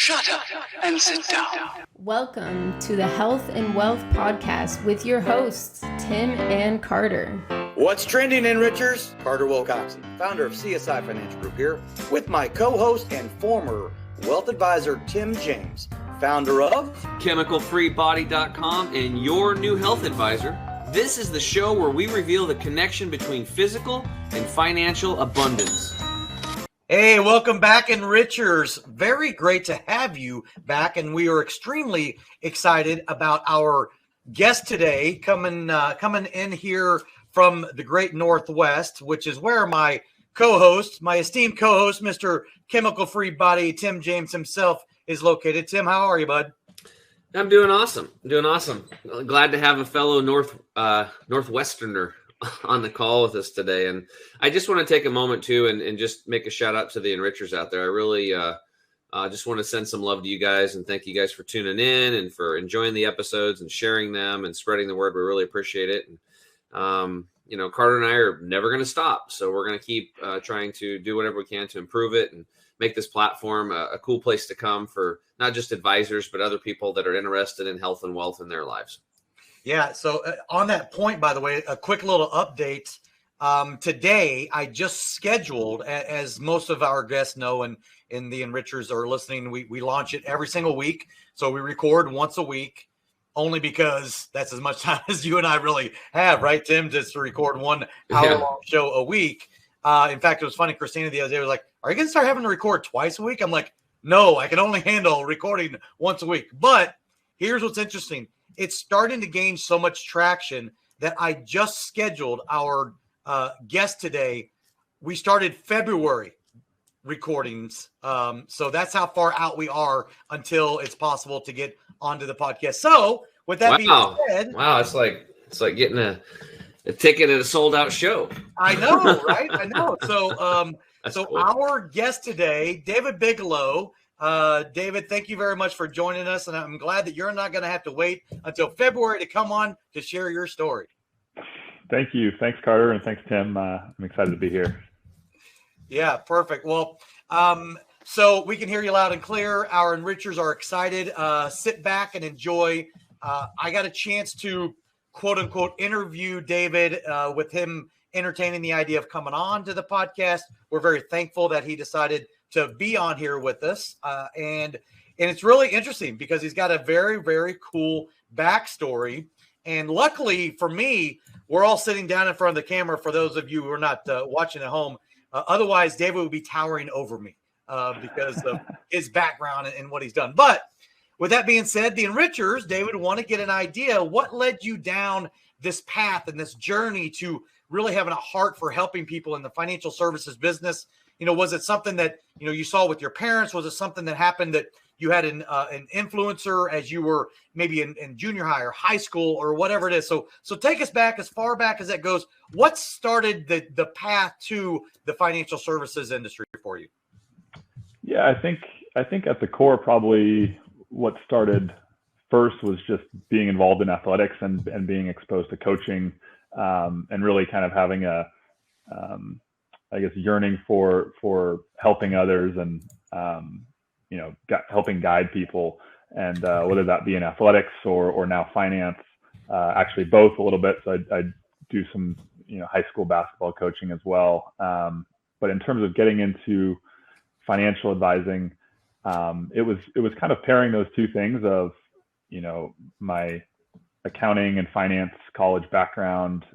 Shut up and sit down. Welcome to the Health and Wealth Podcast with your hosts, Tim and Carter. What's trending, Enrichers? Carter Wilcoxon, founder of CSI Financial Group here, with my co-host and former wealth advisor, Tim James, founder of ChemicalFreeBody.com and your new health advisor. This is the show where we reveal the connection between physical and financial abundance. Hey, welcome back, Enrichers. Very great to have you back, and we are extremely excited about our guest today coming in here from the great Northwest, which is where my esteemed co-host, Mr. Chemical Free Body, Tim James himself, is located. Tim, how are you, bud? I'm doing awesome. Glad to have a fellow Northwesterner on the call with us today. And I just want to take a moment too and just make a shout out to the Enrichers out there. I really just want to send some love to you guys and thank you guys for tuning in and for enjoying the episodes and sharing them and spreading the word. We really appreciate it. And, Carter and I are never going to stop. So we're going to keep trying to do whatever we can to improve it and make this platform a cool place to come for not just advisors, but other people that are interested in health and wealth in their lives. Yeah. So on that point, by the way, a quick little update. Today, I just scheduled, as most of our guests know, and the Enrichers are listening, we launch it every single week. So we record once a week, only because that's as much time as you and I really have, right, Tim, just to record 1 hour-long show a week. In fact, it was funny. Christina the other day was like, are you going to start having to record twice a week? I'm like, no, I can only handle recording once a week. But here's what's interesting. It's starting to gain so much traction that I just scheduled our guest today. We started February recordings. So that's how far out we are until it's possible to get onto the podcast. So with that being said. Wow, it's like getting a ticket at a sold out show. I know, right? I know. So cool. Our guest today, David Bigelow. David, thank you very much for joining us, and I'm glad that you're not going to have to wait until February to come on to share your story. Thank you. Thanks, Carter, and thanks, Tim. I'm excited to be here. Yeah, perfect. Well, so we can hear you loud and clear. Our Enrichers are excited. Sit back and enjoy. I got a chance to, quote-unquote, interview David with him entertaining the idea of coming on to the podcast. We're very thankful that he decided to be on here with us. And it's really interesting because he's got a very, very cool backstory. And luckily for me, we're all sitting down in front of the camera for those of you who are not watching at home. Otherwise, David would be towering over me because of his background and what he's done. But with that being said, the Enrichers, David, want to get an idea. What led you down this path and this journey to really having a heart for helping people in the financial services business? Was it something that, you saw with your parents? Was it something that happened that you had an influencer as you were maybe in junior high or high school or whatever it is? So take us back as far back as that goes. What started the path to the financial services industry for you? Yeah, I think at the core, probably what started first was just being involved in athletics and being exposed to coaching and really kind of having a yearning for helping others and, helping guide people, and whether that be in athletics or now finance, actually both a little bit. So I do some, high school basketball coaching as well. But in terms of getting into financial advising, it was kind of pairing those two things of, my accounting and finance college background,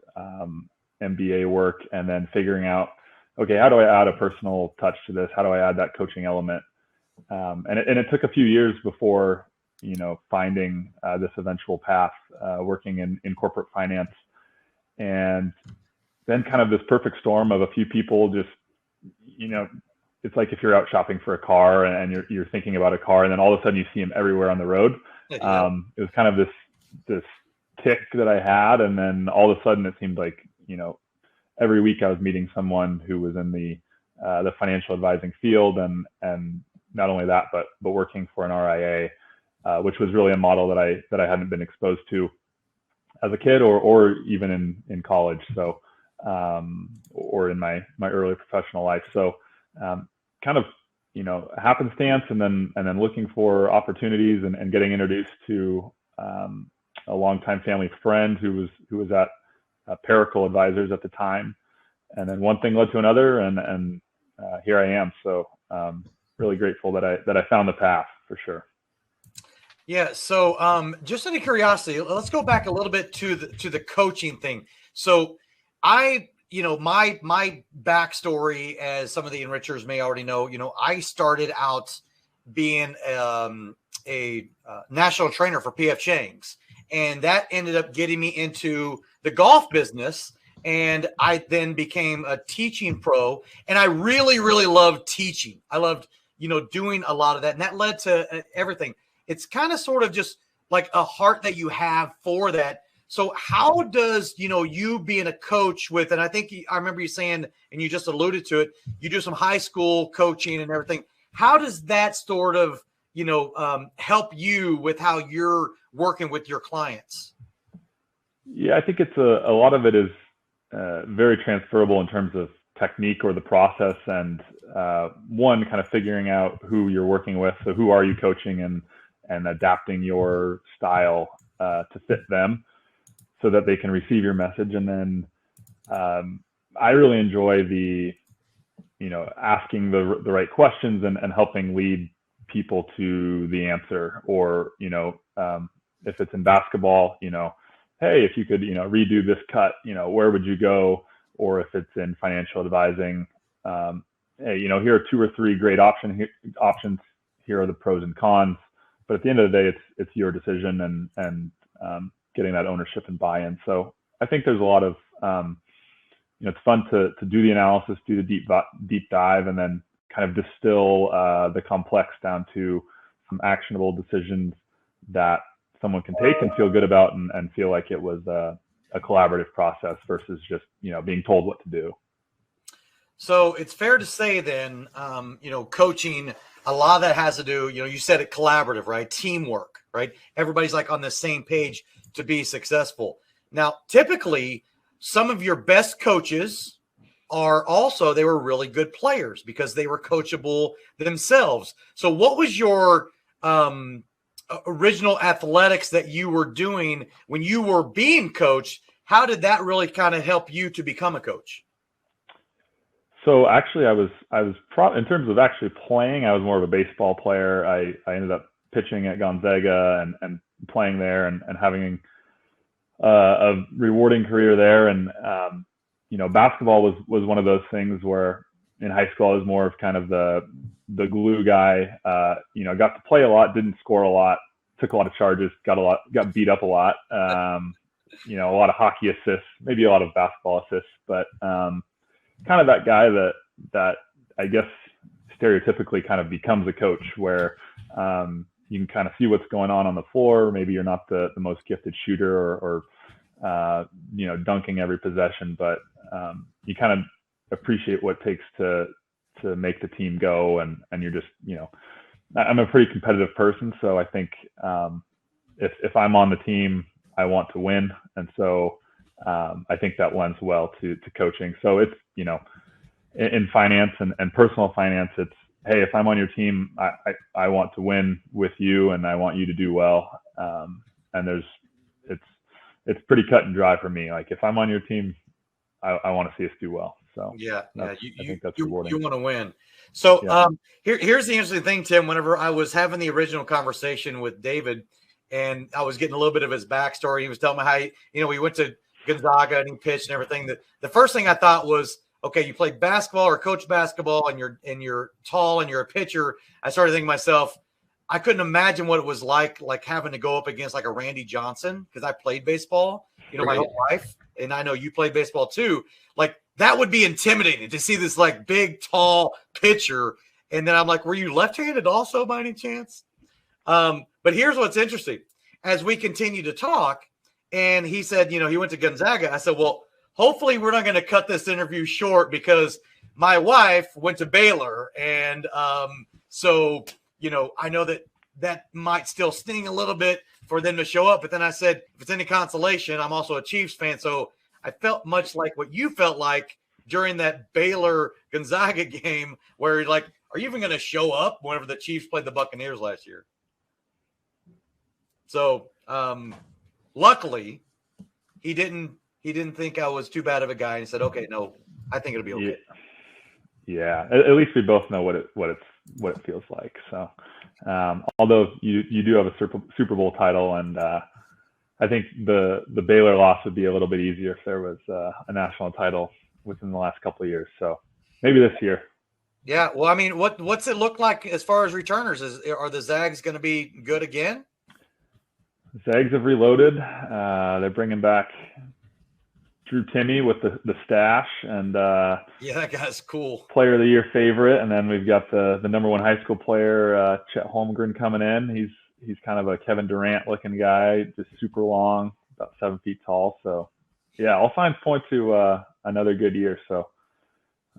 MBA work, and then figuring out, okay, how do I add a personal touch to this? How do I add that coaching element? And it took a few years before, finding this eventual path, working in corporate finance. And then kind of this perfect storm of a few people just, it's like if you're out shopping for a car and you're thinking about a car, and then all of a sudden you see them everywhere on the road. It was kind of this tick that I had. And then all of a sudden it seemed like, every week I was meeting someone who was in the financial advising field, and not only that, but working for an RIA, which was really a model that I hadn't been exposed to as a kid or even in college. So, or in my early professional life. So, kind of happenstance, and then looking for opportunities and getting introduced to a longtime family friend who was at Paracle Advisors at the time, and then one thing led to another, and here I am. So really grateful that I found the path for sure. Yeah. So just out of curiosity, let's go back a little bit to the coaching thing. So my backstory, as some of the enrichers may already know, I started out being a national trainer for PF Chang's, and that ended up getting me into the golf business. And I then became a teaching pro, and I really, really loved teaching. I loved, doing a lot of that, and that led to everything. It's kind of sort of just like a heart that you have for that. So how does, you being a coach with, and I remember you saying, and you just alluded to it, you do some high school coaching and everything. How does that sort of, help you with how you're working with your clients? Yeah, I think it's a lot of it is very transferable in terms of technique or the process, and one, kind of figuring out who you're working with. So who are you coaching, and adapting your style to fit them so that they can receive your message. And then I really enjoy the, asking the right questions and helping lead people to the answer. Or, if it's in basketball, hey, if you could, redo this cut, where would you go? Or if it's in financial advising, hey, here are 2 or 3 great options. Here are the pros and cons. But at the end of the day, it's your decision, and getting that ownership and buy-in. So I think there's a lot of, it's fun to do the analysis, do the deep dive, and then kind of distill the complex down to some actionable decisions that someone can take and feel good about, and feel like it was a collaborative process versus just, being told what to do. So it's fair to say then, coaching, a lot of that has to do, you said it, collaborative, right? Teamwork, right? Everybody's like on the same page to be successful. Now, typically, some of your best coaches they were really good players because they were coachable themselves. So what was your original athletics that you were doing when you were being coached? How did that really kind of help you to become a coach? So actually, I was in terms of actually playing, I was more of a baseball player. I ended up pitching at Gonzaga and playing there and having a rewarding career there. And basketball was one of those things where in high school I was more of kind of the glue guy. Got to play a lot, didn't score a lot, took a lot of charges, got beat up a lot. A lot of hockey assists, maybe a lot of basketball assists, but kind of that guy that I guess stereotypically kind of becomes a coach, where you can kind of see what's going on the floor. Maybe you're not the most gifted shooter or dunking every possession, but you kind of appreciate what it takes to make the team go. And you're just, I'm a pretty competitive person. So I think if I'm on the team, I want to win. And so I think that lends well to coaching. So it's, in finance and personal finance, it's, hey, if I'm on your team, I want to win with you, and I want you to do well. And it's pretty cut and dry for me. Like, if I'm on your team, I want to see us do well. So I think that's rewarding. You want to win. So Yeah. Here's the interesting thing, Tim. Whenever I was having the original conversation with David, and I was getting a little bit of his backstory, he was telling me how we went to Gonzaga and he pitched and everything. The first thing I thought was, okay, you played basketball or coach basketball, and you're tall and you're a pitcher. I started thinking to myself, I couldn't imagine what it was like having to go up against like a Randy Johnson, because I played baseball, my whole life, and I know you played baseball too. Like, that would be intimidating to see this like big, tall pitcher. And then I'm like, were you left-handed also by any chance? But here's what's interesting. As we continue to talk, and he said, he went to Gonzaga. I said, well, hopefully we're not going to cut this interview short, because my wife went to Baylor. And so, I know that might still sting a little bit for them to show up. But then I said, if it's any consolation, I'm also a Chiefs fan. So I felt much like what you felt like during that Baylor Gonzaga game where you're like, are you even going to show up whenever the Chiefs played the Buccaneers last year? So luckily he didn't think I was too bad of a guy and said, okay, no, I think it'll be okay. Yeah. At least we both know what it feels like. So, although you do have a Super Bowl title, and I think the Baylor loss would be a little bit easier if there was a national title within the last couple of years. So maybe this year. Yeah. Well, I mean, what's it look like as far as returners? Are the Zags going to be good again? Zags have reloaded. They're bringing back Drew Timme with the stash, and yeah, that guy's cool. Player of the Year favorite. And then we've got the number one high school player, Chet Holmgren, coming in. He's kind of a Kevin Durant looking guy, just super long, about 7 feet tall. So yeah, all signs point to another good year. So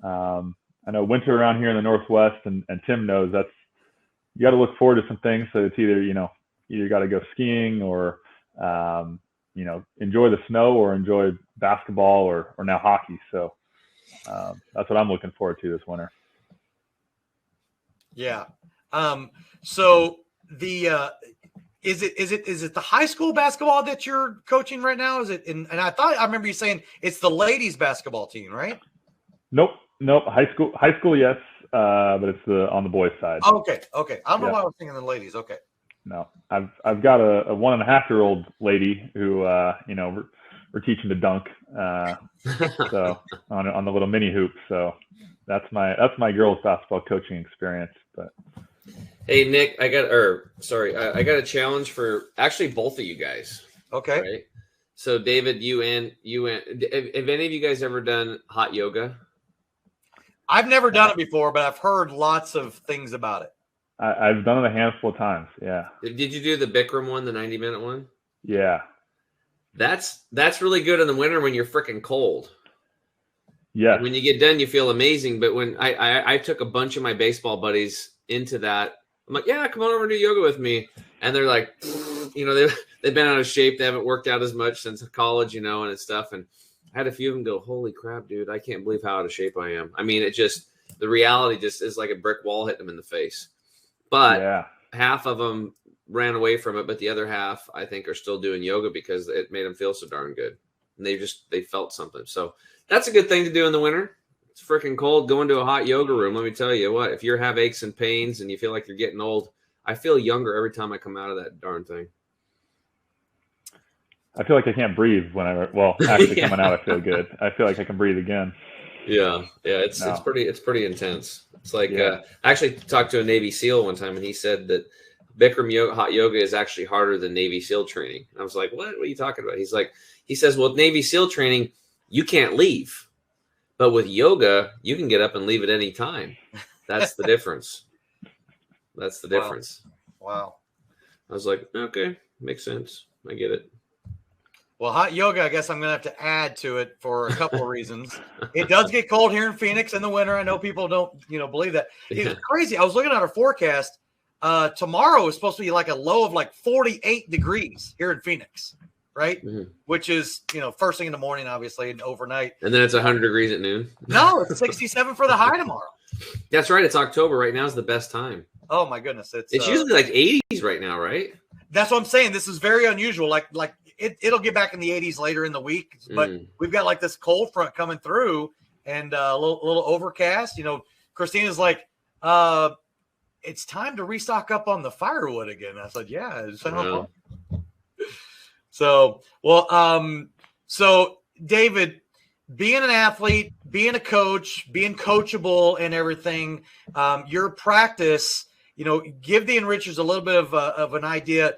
I know winter around here in the Northwest, and Tim knows you got to look forward to some things. So it's either got to go skiing or enjoy the snow or enjoy basketball or now hockey. So that's what I'm looking forward to this winter. Yeah. So the is it the high school basketball that you're coaching right now? Is it? And I remember you saying it's the ladies basketball team, right? Nope. High school, yes, but it's on the boys' side. Okay. I don't know why I was thinking the ladies. Okay. No, I've got a 1.5-year-old lady who we're teaching to dunk, so on the little mini hoop. So that's my girls basketball coaching experience. But hey, Nick, I got a challenge for actually both of you guys. Okay. Right? So David, you and have any of you guys ever done hot yoga? I've never done it before, but I've heard lots of things about it. I've done it a handful of times. Yeah. Did you do the Bikram one, the 90-minute one? Yeah. That's really good in the winter when you're freaking cold. Yeah. When you get done, you feel amazing. But when I took a bunch of my baseball buddies into that, I'm like, yeah, come on over and do yoga with me. And they're like, they've been out of shape. They haven't worked out as much since college, and stuff. And I had a few of them go, holy crap, dude, I can't believe how out of shape I am. I mean, the reality just is like a brick wall hitting them in the face. But half of them ran away from it, but the other half, I think, are still doing yoga because it made them feel so darn good. And they felt something. So that's a good thing to do in the winter. It's freaking cold. Go into a hot yoga room. Let me tell you what, if you have aches and pains and you feel like you're getting old, I feel younger every time I come out of that darn thing. I feel like I can't breathe actually coming out, I feel good. I feel like I can breathe again. Yeah. It's pretty intense. It's like, I actually talked to a Navy SEAL one time, and he said that Bikram hot yoga is actually harder than Navy SEAL training. And I was like, what are you talking about? He says, well, with Navy SEAL training, you can't leave, but with yoga, you can get up and leave at any time. That's the difference. That's the difference. Wow. I was like, okay, makes sense. I get it. Well, hot yoga, I guess I'm going to have to add to it for a couple of reasons. It does get cold here in Phoenix in the winter. I know people don't, believe that. It's crazy. I was looking at our forecast. Tomorrow is supposed to be like a low of like 48 degrees here in Phoenix, right? Mm-hmm. Which is, first thing in the morning, obviously, and overnight. And then it's 100 degrees at noon. No, it's 67 for the high tomorrow. That's right. It's October. Right now is the best time. Oh, my goodness. It's usually like 80s right now, right? That's what I'm saying. This is very unusual. Like it'll get back in the 80s later in the week, but we've got like this cold front coming through and a little overcast. Christina's like, it's time to restock up on the firewood again. I said, yeah. So David, being an athlete, being a coach, being coachable and everything, your practice, give the enrichers a little bit of an idea,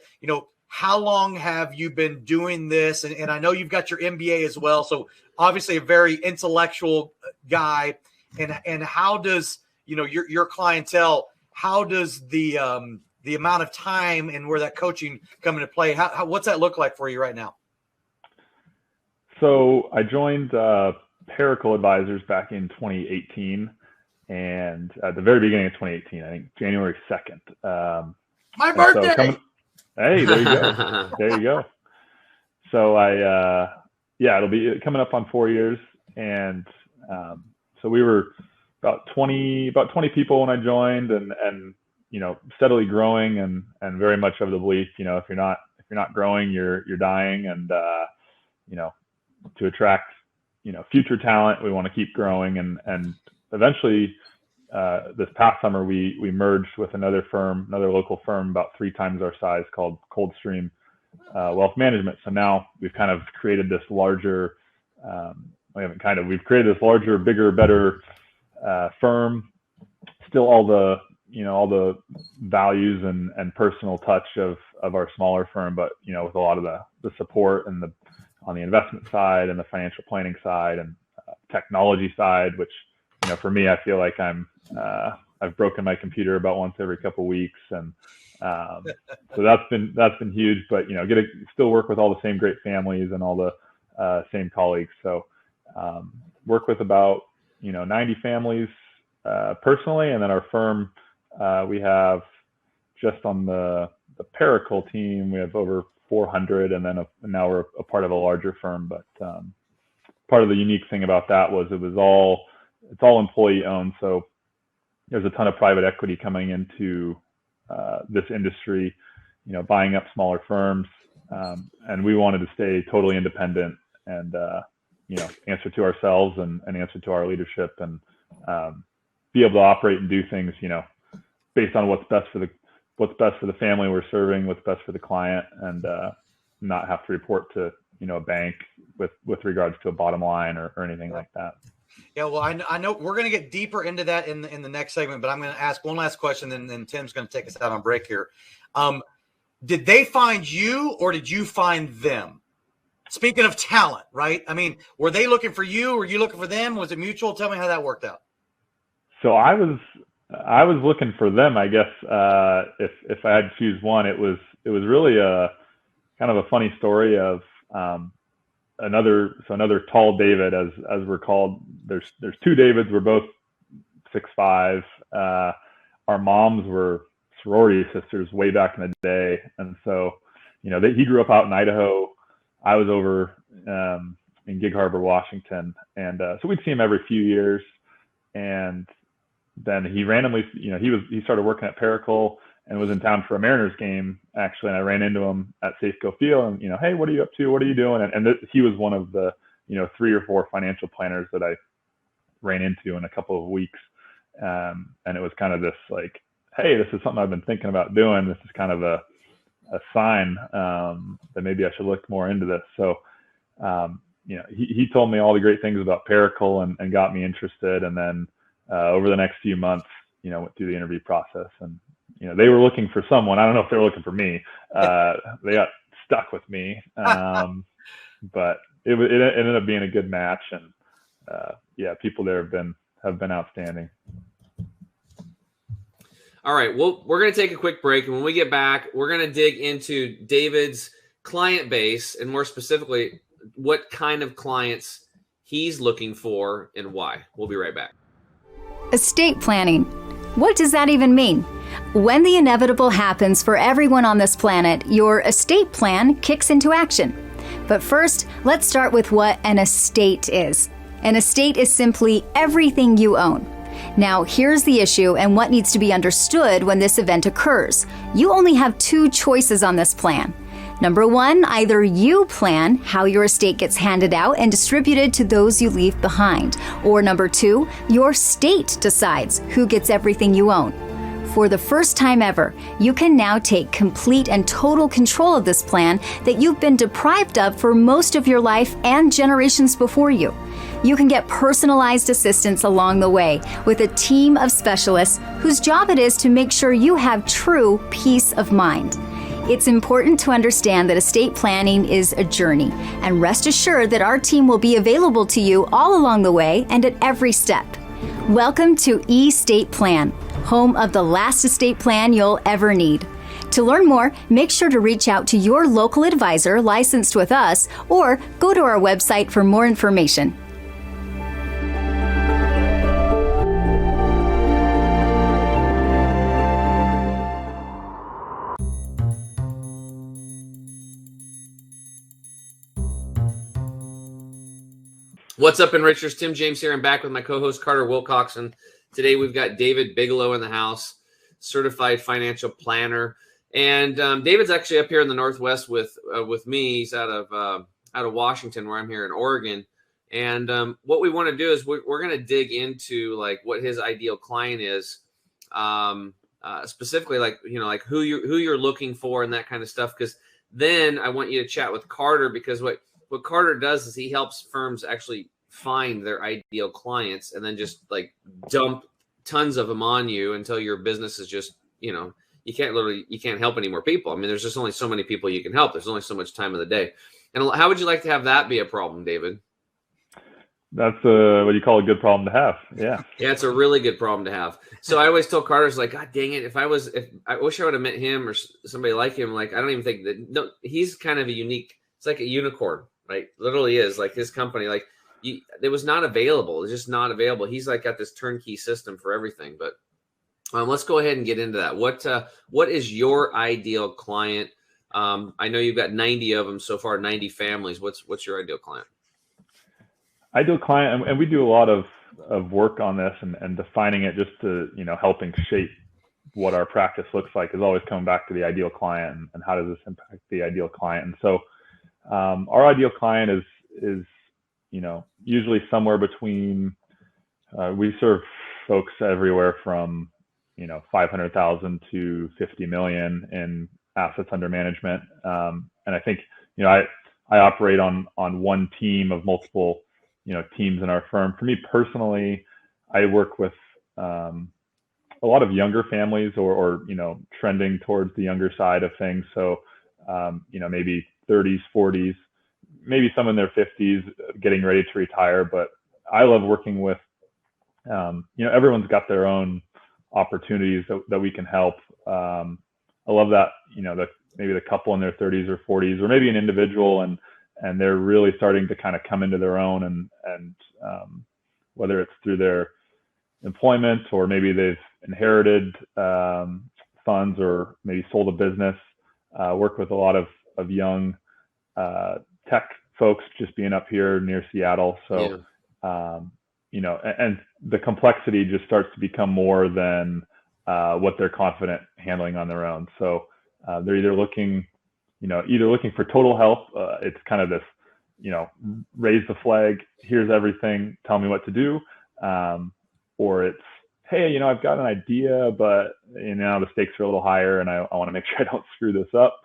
how long have you been doing this? And I know you've got your MBA as well. So obviously a very intellectual guy. And how does, your clientele, how does the amount of time and where that coaching come into play? What's that look like for you right now? So I joined Paracle Advisors back in 2018. And at the very beginning of 2018, I think January 2nd. My birthday. Hey, there you go. There you go. So it'll be coming up on 4 years. And So we were about 20 people when I joined, and steadily growing, and very much of the belief, if you're not growing, you're dying. And to attract future talent, we want to keep growing. And eventually, this past summer, we merged with another local firm about 3 times our size, called Coldstream Wealth Management. So now we've kind of created this larger, we've created this larger, bigger, better firm. Still all the values and personal touch of our smaller firm, but with a lot of the support and on the investment side and the financial planning side and technology side, which for me, I feel like I've broken my computer about once every couple of weeks, and so that's been huge. But get to still work with all the same great families and all the same colleagues. So work with about 90 families personally, and then our firm, we have just on the Paracle team, we have over 400, and then now we're a part of a larger firm. But part of the unique thing about that was it's all employee owned. So there's a ton of private equity coming into this industry, buying up smaller firms, and we wanted to stay totally independent and answer to ourselves and answer to our leadership, and be able to operate and do things based on what's best for the family we're serving, what's best for the client, and not have to report to a bank with regards to a bottom line or anything like that. Yeah, well, I know we're going to get deeper into that in the next segment, but I'm going to ask one last question, and then Tim's going to take us out on break here. Did they find you, or did you find them? Speaking of talent, right? I mean, were they looking for you? Were you looking for them? Was it mutual? Tell me how that worked out. So I was looking for them, I guess. If I had to choose one, it was really a kind of a funny story of another tall David, as we're called. There's 2 Davids. We're both 6'5". Our moms were sorority sisters way back in the day, and so he grew up out in Idaho. I was over in Gig Harbor, Washington, and so we'd see him every few years. And then he randomly, he started working at Paracle and was in town for a Mariners game, actually. And I ran into him at Safeco Field, and, hey, what are you up to? What are you doing? And he was one of the, 3 or 4 financial planners that I ran into in a couple of weeks. And it was kind of this like, hey, this is something I've been thinking about doing. This is kind of a sign that maybe I should look more into this. So, he told me all the great things about Paracle and got me interested. And then over the next few months, went through the interview process, and they were looking for someone. I don't know if they were looking for me. They got stuck with me, but it ended up being a good match, and people there have been outstanding. All right, well, we're going to take a quick break, and when we get back, we're going to dig into David's client base, and more specifically, what kind of clients he's looking for and why. We'll be right back. Estate planning. What does that even mean? When the inevitable happens for everyone on this planet, your estate plan kicks into action. But first, let's start with what an estate is. An estate is simply everything you own. Now, here's the issue and what needs to be understood when this event occurs. You only have 2 choices on this plan. Number 1, either you plan how your estate gets handed out and distributed to those you leave behind. Or number 2, your state decides who gets everything you own. For the first time ever, you can now take complete and total control of this plan that you've been deprived of for most of your life and generations before you. You can get personalized assistance along the way with a team of specialists whose job it is to make sure you have true peace of mind. It's important to understand that estate planning is a journey, and rest assured that our team will be available to you all along the way and at every step. Welcome to Estate Plan, home of the last estate plan you'll ever need. To learn more, make sure to reach out to your local advisor licensed with us, or go to our website for more information. What's up, Enrichers? Tim James here. I'm back with my co-host Carter Wilcoxon. Today we've got David Bigelow in the house, certified financial planner, and David's actually up here in the Northwest with me. He's out of Washington, where I'm here in Oregon. And what we want to do is we're going to dig into like what his ideal client is, specifically like who you're looking for and that kind of stuff. Because then I want you to chat with Carter, because what Carter does is he helps firms actually find their ideal clients and then just like dump tons of them on you until your business is just, you can't help any more people. I mean, there's just only so many people you can help. There's only so much time of the day. And how would you like to have that be a problem, David? That's what you call a good problem to have. Yeah. Yeah, it's a really good problem to have. So I always tell Carter's like, God dang it, if I wish I would have met him or somebody like him. Like, I don't even think that. No, he's kind of a unique. It's like a unicorn, right? Literally is like his company. Like, it was not available. It's just not available. He's like got this turnkey system for everything. But let's go ahead and get into that. What is your ideal client? I know you've got 90 of them so far, 90 families. What's your ideal client? Ideal client, and we do a lot of work on this and defining it, just to, helping shape what our practice looks like, is always coming back to the ideal client and how does this impact the ideal client. And so our ideal client is usually somewhere between, we serve folks everywhere from, 500,000 to 50 million in assets under management. And I think, I operate on one team of multiple teams in our firm. For me personally, I work with a lot of younger families or trending towards the younger side of things. So, maybe 30s, 40s, maybe some in their 50s getting ready to retire. But I love working with, everyone's got their own opportunities that we can help. I love that, maybe the couple in their 30s or 40s, or maybe an individual and they're really starting to kind of come into their own, and whether it's through their employment or maybe they've inherited funds or maybe sold a business. Work with a lot of young tech folks, just being up here near Seattle. So, and the complexity just starts to become more than what they're confident handling on their own. So they're either looking for total help. It's kind of this, raise the flag, here's everything, tell me what to do. Or it's, hey, I've got an idea, but the stakes are a little higher and I want to make sure I don't screw this up.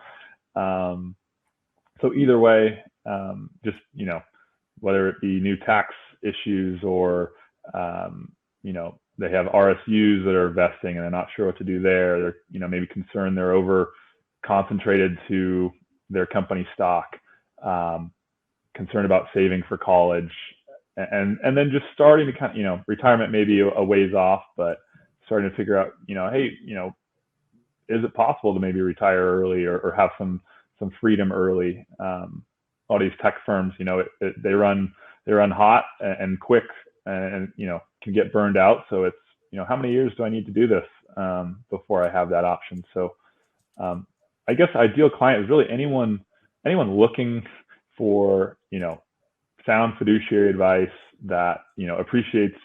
So either way, just, whether it be new tax issues or, they have RSUs that are vesting and they're not sure what to do there. They're, maybe concerned they're over concentrated to their company stock, concerned about saving for college, and then just starting to kind of, retirement may be a ways off, but starting to figure out, hey, is it possible to maybe retire early or have some freedom early? All these tech firms, they run hot and quick and can get burned out. So it's, how many years do I need to do this before I have that option? So I guess ideal client is really anyone looking for, sound fiduciary advice that, appreciates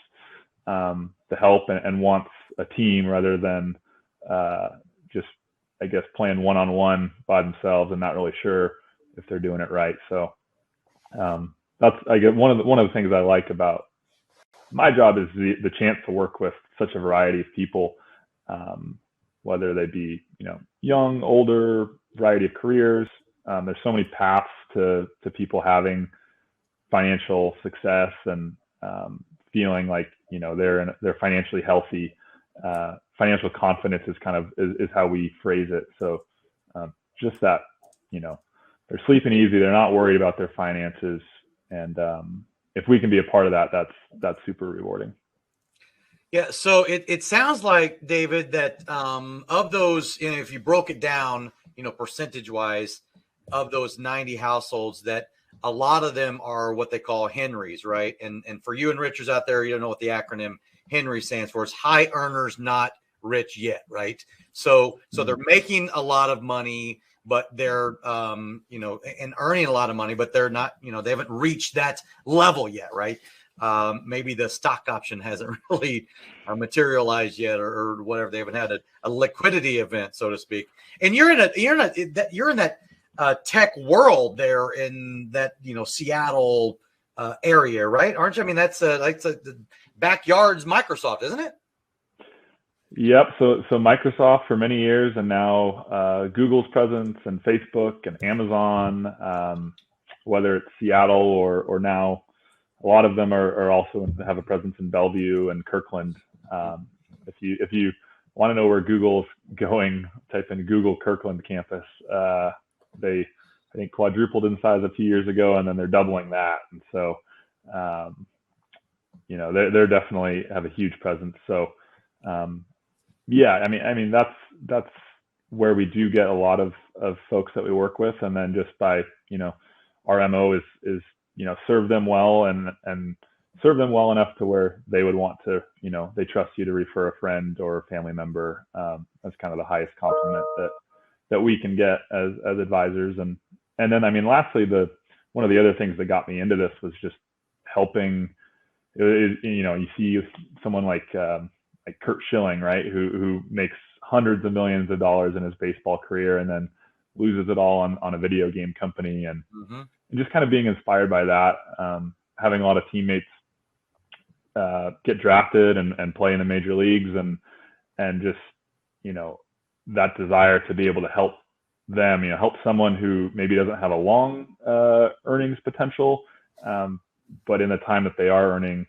the help and wants a team rather than just, I guess, playing one-on-one by themselves and not really sure if they're doing it right. So that's, I guess, one of the things I like about my job is the chance to work with such a variety of people, whether they be, young, older, variety of careers. There's so many paths to people having financial success and feeling like, they're financially healthy. Financial confidence is is how we phrase it. So just that, they're sleeping easy. They're not worried about their finances. And if we can be a part of that, that's super rewarding. Yeah. So it sounds like, David, that of those, if you broke it down, percentage wise, of those 90 households, that a lot of them are what they call Henrys, right? And for you and Richards out there, you don't know what the acronym Henry stands for. It's high earners, not rich yet, right? So they're making a lot of money. but they're, and earning a lot of money, but they're not, they haven't reached that level yet. Right. Maybe the stock option hasn't really materialized yet, or whatever. They haven't had a liquidity event, so to speak. And you're in that tech world there in that, Seattle area, right? Aren't you? I mean, that's like the backyard's Microsoft, isn't it? Yep. So Microsoft for many years, and now Google's presence and Facebook and Amazon, whether it's Seattle or now a lot of them are also have a presence in Bellevue and Kirkland. If you want to know where Google's going, type in Google Kirkland campus. They, I think, quadrupled in size a few years ago, and then they're doubling that. And so, they're definitely have a huge presence. So, yeah, I mean that's where we do get a lot of folks that we work with, and then just by our MO is serve them well and serve them well enough to where they would want to they trust you to refer a friend or a family member. That's kind of the highest compliment that we can get as advisors. And then, I mean, lastly, one of the other things that got me into this was just helping. You see someone like Kurt Schilling, right, who makes hundreds of millions of dollars in his baseball career and then loses it all on a video game company, and just kind of being inspired by that. Having a lot of teammates get drafted and play in the major leagues, and just that desire to be able to help them, help someone who maybe doesn't have a long earnings potential, but in the time that they are earning,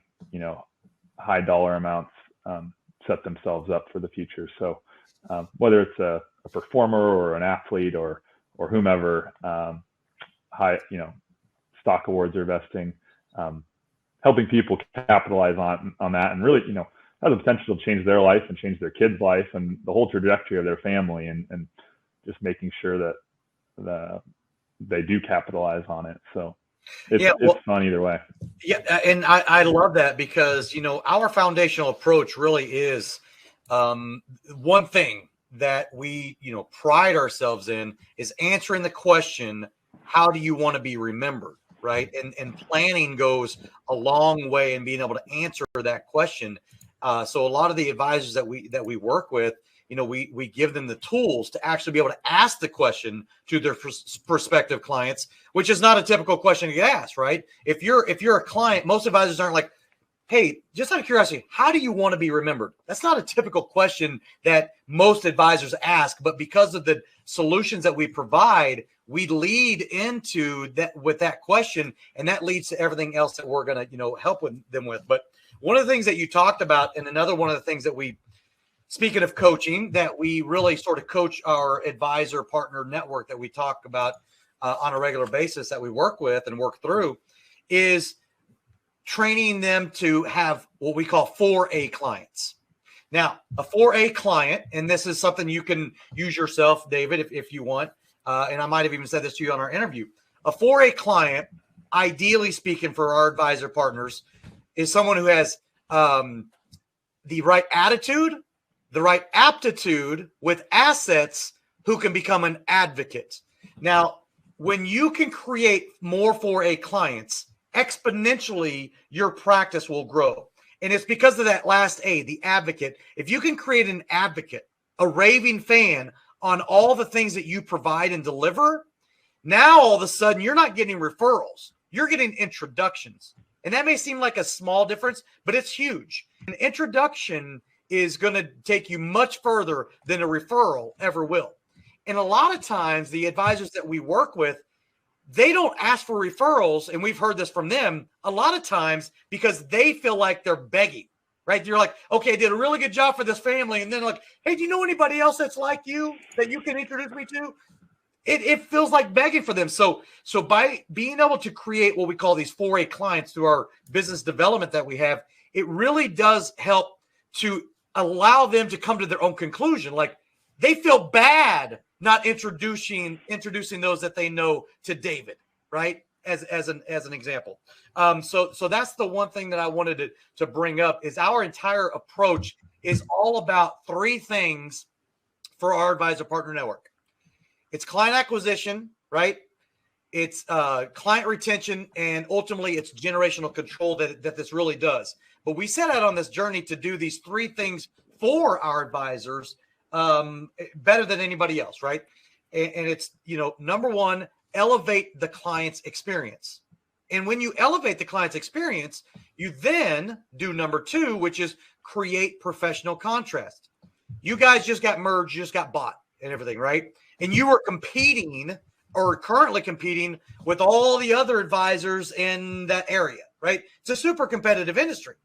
high dollar amounts, set themselves up for the future. So whether it's a performer or an athlete or whomever, high, stock awards or vesting, helping people capitalize on that, and really, has the potential to change their life and change their kids' life and the whole trajectory of their family, and just making sure that they do capitalize on it. So it's fun either way. Yeah. And I love that because, our foundational approach really is one thing that we, pride ourselves in is answering the question, how do you want to be remembered? Right. And planning goes a long way in being able to answer that question. So a lot of the advisors that we work with, we give them the tools to actually be able to ask the question to their prospective clients, which is not a typical question to get asked, right? If you're a client, most advisors aren't like, hey, just out of curiosity, how do you want to be remembered? That's not a typical question that most advisors ask, but because of the solutions that we provide, we lead into that with that question, and that leads to everything else that we're going to, help them with. But one of the things that you talked about, and another one of the things that we, speaking of coaching, that we really sort of coach our advisor partner network that we talk about on a regular basis that we work with and work through, is training them to have what we call 4A clients. Now, a 4A client, and this is something you can use yourself, David, if you want, and I might have even said this to you on our interview. A 4A client, ideally speaking for our advisor partners, is someone who has the right attitude, the right aptitude with assets, who can become an advocate. Now, when you can create more 4A clients, exponentially your practice will grow. And it's because of that last A, the advocate. If you can create an advocate, a raving fan on all the things that you provide and deliver, now all of a sudden you're not getting referrals, you're getting introductions. And that may seem like a small difference, but it's huge. An introduction is going to take you much further than a referral ever will. And a lot of times the advisors that we work with, they don't ask for referrals. And we've heard this from them a lot of times because they feel like they're begging, right? You're like, okay, I did a really good job for this family. And then like, hey, do you know anybody else that's like you that you can introduce me to? It feels like begging for them. So by being able to create what we call these 4A clients through our business development that we have, it really does help to allow them to come to their own conclusion. Like they feel bad not introducing those that they know to David, right? As an example. So that's the one thing that I wanted to bring up is our entire approach is all about three things for our advisor partner network. It's client acquisition, right? It's client retention, and ultimately it's generational control that this really does. But we set out on this journey to do these 3 things for our advisors better than anybody else, right? And it's, number 1, elevate the client's experience. And when you elevate the client's experience, you then do number 2, which is create professional contrast. You guys just got merged, you just got bought and everything, right? And you are competing or currently competing with all the other advisors in that area, right? It's a super competitive industry.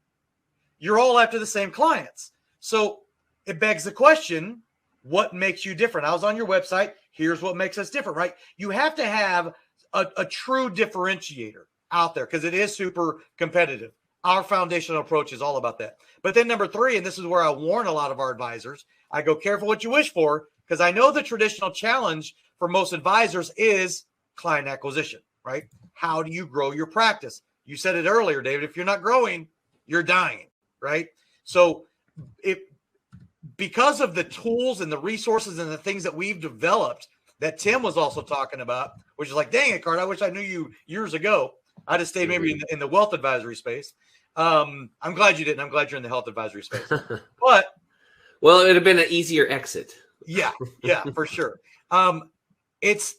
You're all after the same clients. So it begs the question, what makes you different? I was on your website. Here's what makes us different, right? You have to have a true differentiator out there because it is super competitive. Our foundational approach is all about that. But then number 3, and this is where I warn a lot of our advisors, I go, careful what you wish for, because I know the traditional challenge for most advisors is client acquisition, right? How do you grow your practice? You said it earlier, David, if you're not growing, you're dying, right? So because of the tools and the resources and the things that we've developed that Tim was also talking about, which is like, dang it, Cart, I wish I knew you years ago. I'd have stayed maybe in the wealth advisory space. I'm glad you didn't. I'm glad you're in the health advisory space. But well, it would have been an easier exit. Yeah, for sure. It's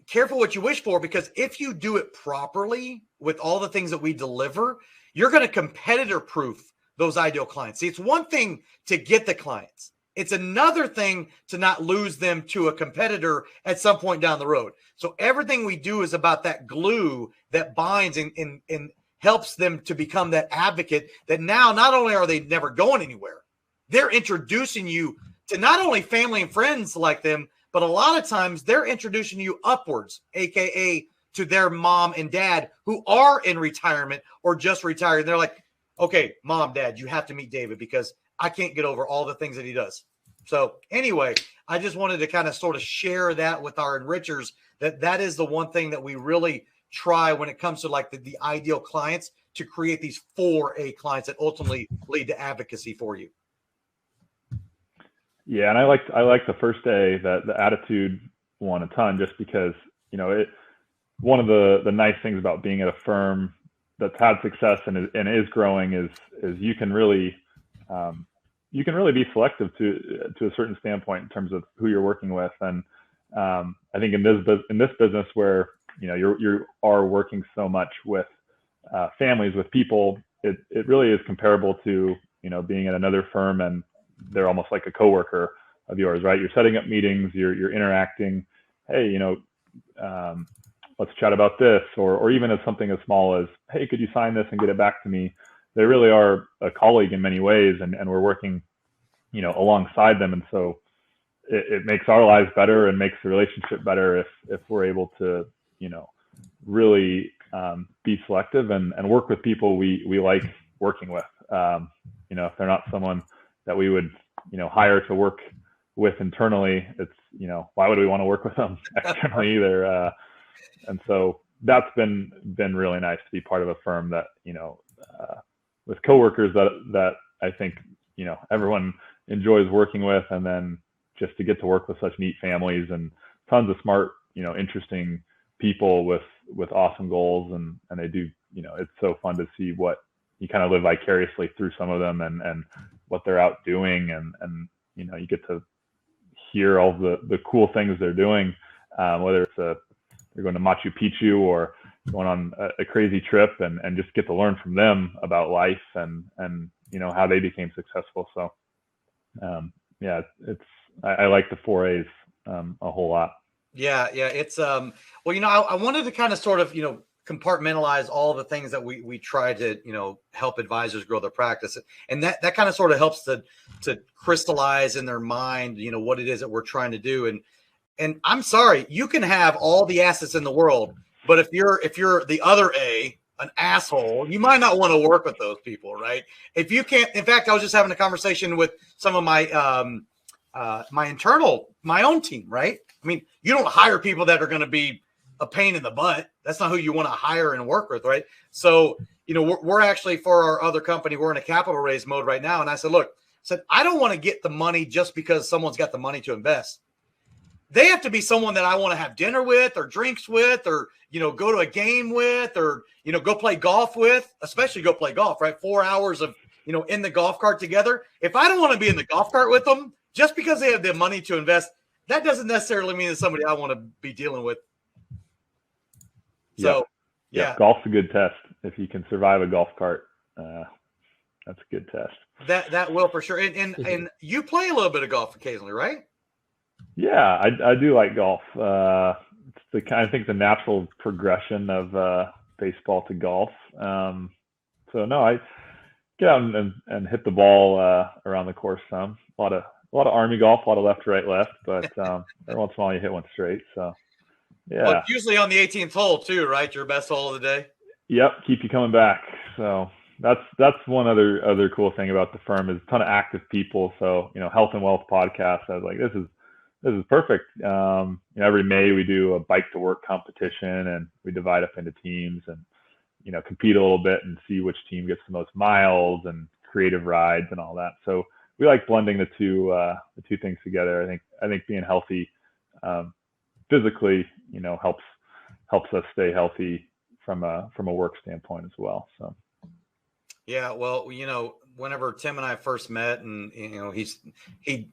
careful what you wish for, because if you do it properly with all the things that we deliver, you're going to competitor proof those ideal clients. See, it's one thing to get the clients. It's another thing to not lose them to a competitor at some point down the road. So everything we do is about that glue that binds and helps them to become that advocate that now not only are they never going anywhere, they're introducing you to not only family and friends like them, but a lot of times they're introducing you upwards, AKA to their mom and dad who are in retirement or just retired. And they're like, okay, mom, dad, you have to meet David because I can't get over all the things that he does. So anyway, I just wanted to kind of sort of share that with our enrichers, that is the one thing that we really try when it comes to like the ideal clients, to create these 4A clients that ultimately lead to advocacy for you. Yeah, and I like the first A, the attitude one a ton, just because one of the nice things about being at a firm that's had success and is growing is you can really be selective to a certain standpoint in terms of who you're working with. And I think in this business where you are working so much with families, with people, it really is comparable to being at another firm and they're almost like a coworker of yours, right? You're setting up meetings, you're interacting. Hey, let's chat about this, or even as something as small as, hey, could you sign this and get it back to me? They really are a colleague in many ways, and we're working, alongside them. And so it makes our lives better and makes the relationship better if we're able to, really be selective and work with people we like working with. If they're not someone that we would, hire to work with internally, it's, why would we want to work with them externally either? And so that's been really nice to be part of a firm that, with coworkers that I think, everyone enjoys working with, and then just to get to work with such neat families and tons of smart, interesting people with awesome goals. And they do, it's so fun to see what you kind of live vicariously through some of them and what they're out doing. And you get to hear all the cool things they're doing, whether it's they're going to Machu Picchu or going on a crazy trip, and just get to learn from them about life and how they became successful. So I like the 4As a whole lot. Yeah. It's I wanted to kind of sort of compartmentalize all the things that we try to help advisors grow their practice, and that kind of sort of helps to crystallize in their mind what it is that we're trying to do. And I'm sorry, you can have all the assets in the world, but if you're the other A, an asshole, you might not want to work with those people, right? If you can't, in fact, I was just having a conversation with some of my my own team, right? I mean, you don't hire people that are going to be a pain in the butt. That's not who you want to hire and work with, right? So, we're actually, for our other company, we're in a capital raise mode right now. And I said, I don't want to get the money just because someone's got the money to invest. they have to be someone that I want to have dinner with or drinks with or, go to a game with or, go play golf with, especially go play golf, right? 4 hours of, in the golf cart together. If I don't want to be in the golf cart with them, just because they have the money to invest, that doesn't necessarily mean it's somebody I want to be dealing with. So, yeah. Golf's a good test. If you can survive a golf cart, that's a good test. That will for sure. And you play a little bit of golf occasionally, right? Yeah, I do like golf. It's I think the natural progression of baseball to golf. So no, I get out and hit the ball around the course some. A lot of Army golf, a lot of left, right, left, but every once in a while you hit one straight. So yeah. Well, it's usually on the 18th hole too, right? Your best hole of the day. Yep, keep you coming back. So that's one other cool thing about the firm is a ton of active people. So Health and Wealth podcast. I was like, this is perfect. Every May we do a bike to work competition and we divide up into teams and compete a little bit and see which team gets the most miles and creative rides and all that. So we like blending the two things together. I think being healthy physically, helps us stay healthy from a work standpoint as well. So yeah, well, whenever Tim and I first met, and he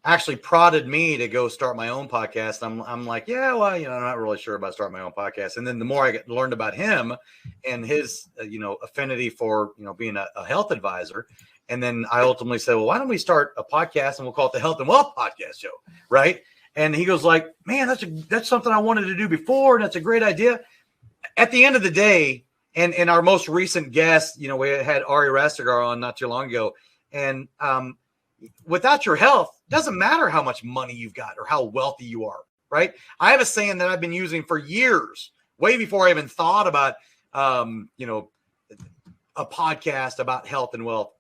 actually prodded me to go start my own podcast. I'm like, yeah, well, I'm not really sure about starting my own podcast. And then the more I learned about him and his affinity for being a health advisor. And then I ultimately said, well, why don't we start a podcast and we'll call it the Health and Wealth Podcast Show, right? And he goes like, man, that's something I wanted to do before, and that's a great idea. At the end of the day, and our most recent guest, we had Ari Rastegar on not too long ago, and without your health, doesn't matter how much money you've got or how wealthy you are, right? I have a saying that I've been using for years, way before I even thought about, a podcast about health and wealth.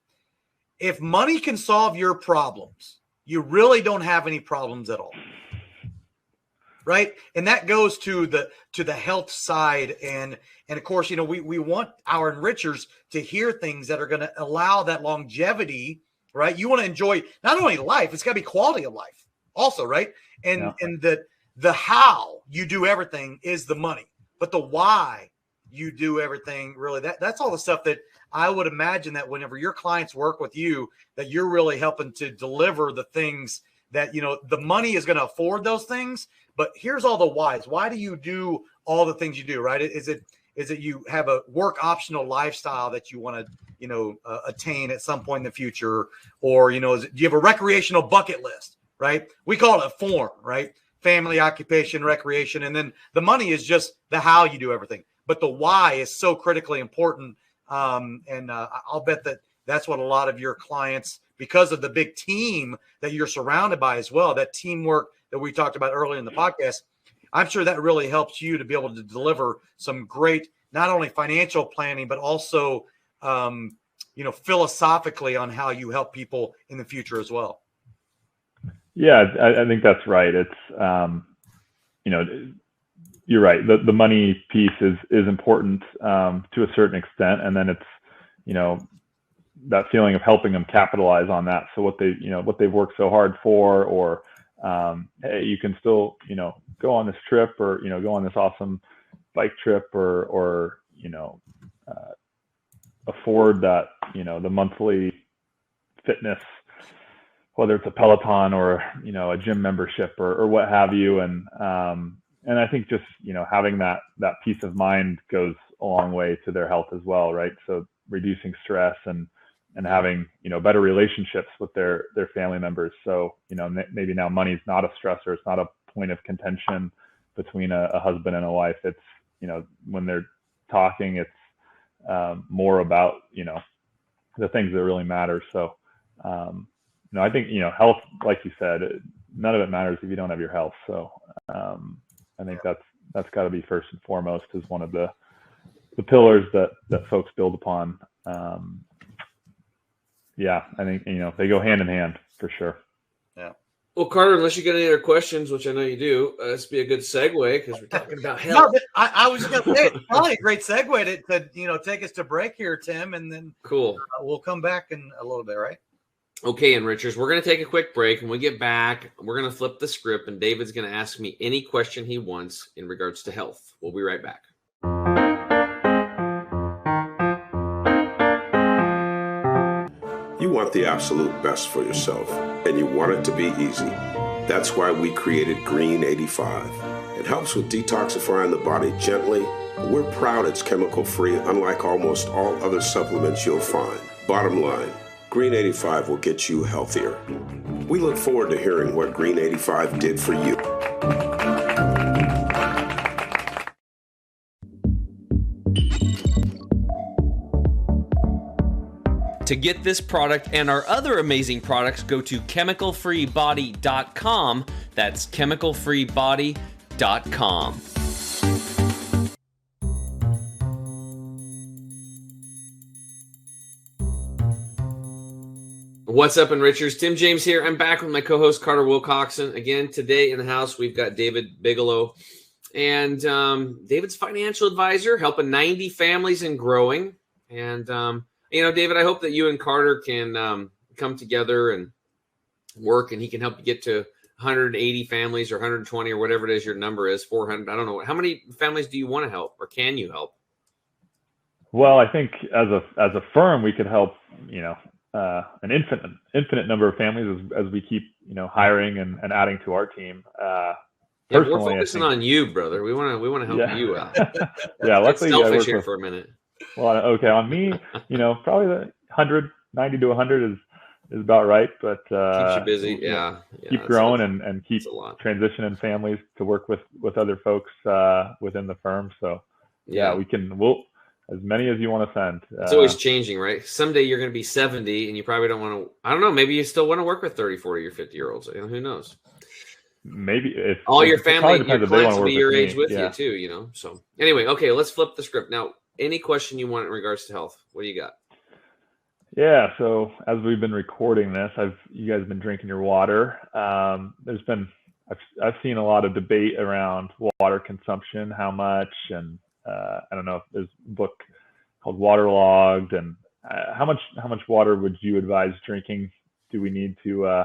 If money can solve your problems, you really don't have any problems at all. Right. And that goes to the health side. And of course, we want our enrichers to hear things that are going to allow that longevity, right? You want to enjoy not only life, it's got to be quality of life also. Right. And the how you do everything is the money, but the why you do everything, really, that's all the stuff that I would imagine that whenever your clients work with you, that you're really helping to deliver the things that, the money is going to afford those things. But here's all the whys. Why do you do all the things you do, right? Is it you have a work optional lifestyle that you want to, attain at some point in the future? Or, do you have a recreational bucket list, right? We call it a form, right? Family, occupation, recreation. And then the money is just the how you do everything. But the why is so critically important. And I'll bet that's what a lot of your clients, because of the big team that you're surrounded by as well, that teamwork that we talked about earlier in the podcast, I'm sure that really helps you to be able to deliver some great, not only financial planning, but also, philosophically on how you help people in the future as well. Yeah, I think that's right. It's, you're right. The money piece is important to a certain extent. And then it's, that feeling of helping them capitalize on that. So what they've worked so hard for, or, hey, you can still, go on this trip or, go on this awesome bike trip or afford that, the monthly fitness, whether it's a Peloton or, a gym membership or what have you. And I think just, having that peace of mind goes a long way to their health as well. Right. So reducing stress and having, better relationships with their family members. So, maybe now money's not a stressor. It's not a point of contention between a husband and a wife. It's, when they're talking, it's more about, the things that really matter. So, I think, health, like you said, none of it matters if you don't have your health. So I think that's got to be first and foremost as one of the pillars that folks build upon. Yeah, I think, they go hand in hand for sure. Yeah. Well, Carter, unless you get any other questions, which I know you do, this would be a good segue because we're talking about health. No, I was just going to say, it's probably a great segue to take us to break here, Tim, and then cool. We'll come back in a little bit, right? Okay, enrichers, we're going to take a quick break. When we get back, we're going to flip the script, and David's going to ask me any question he wants in regards to health. We'll be right back. You want the absolute best for yourself, and you want it to be easy. That's why we created Green 85. It helps with detoxifying the body gently. We're proud it's chemical-free, unlike almost all other supplements you'll find. Bottom line, Green 85 will get you healthier. We look forward to hearing what Green 85 did for you. To get this product and our other amazing products, go to chemicalfreebody.com. That's chemicalfreebody.com. What's up, enrichers? Tim James here. I'm back with my co-host Carter Wilcoxon. Again, today in the house, we've got David Bigelow. And David's financial advisor, helping 90 families and growing. And, David, I hope that you and Carter can come together and work, and he can help you get to 180 families or 120 or whatever it is your number is, 400. I don't know. How many families do you want to help, or can you help? Well, I think as a firm, we could help, an infinite number of families as we keep, hiring and adding to our team. Yeah, we're focusing on you, brother. We want to help you out. Yeah, luckily, selfish here for a minute. Well, okay, on me, probably the 90 to 100 is about right, but keeps you busy. Yeah, keep growing and keep transitioning families to work with other folks within the firm. So we'll as many as you want to send. It's always changing, right? Someday you're going to be 70 and you probably don't want to, I don't know, maybe you still want to work with 30, 40 or 50-year-olds. Who knows? Maybe if all your family, your clients will be your age with you too, So anyway, okay, let's flip the script. Now, any question you want in regards to health? What do you got? Yeah, so as we've been recording this, you guys have been drinking your water. I've seen a lot of debate around water consumption, how much, and I don't know if there's a book called Waterlogged, and how much water would you advise drinking? Do we need to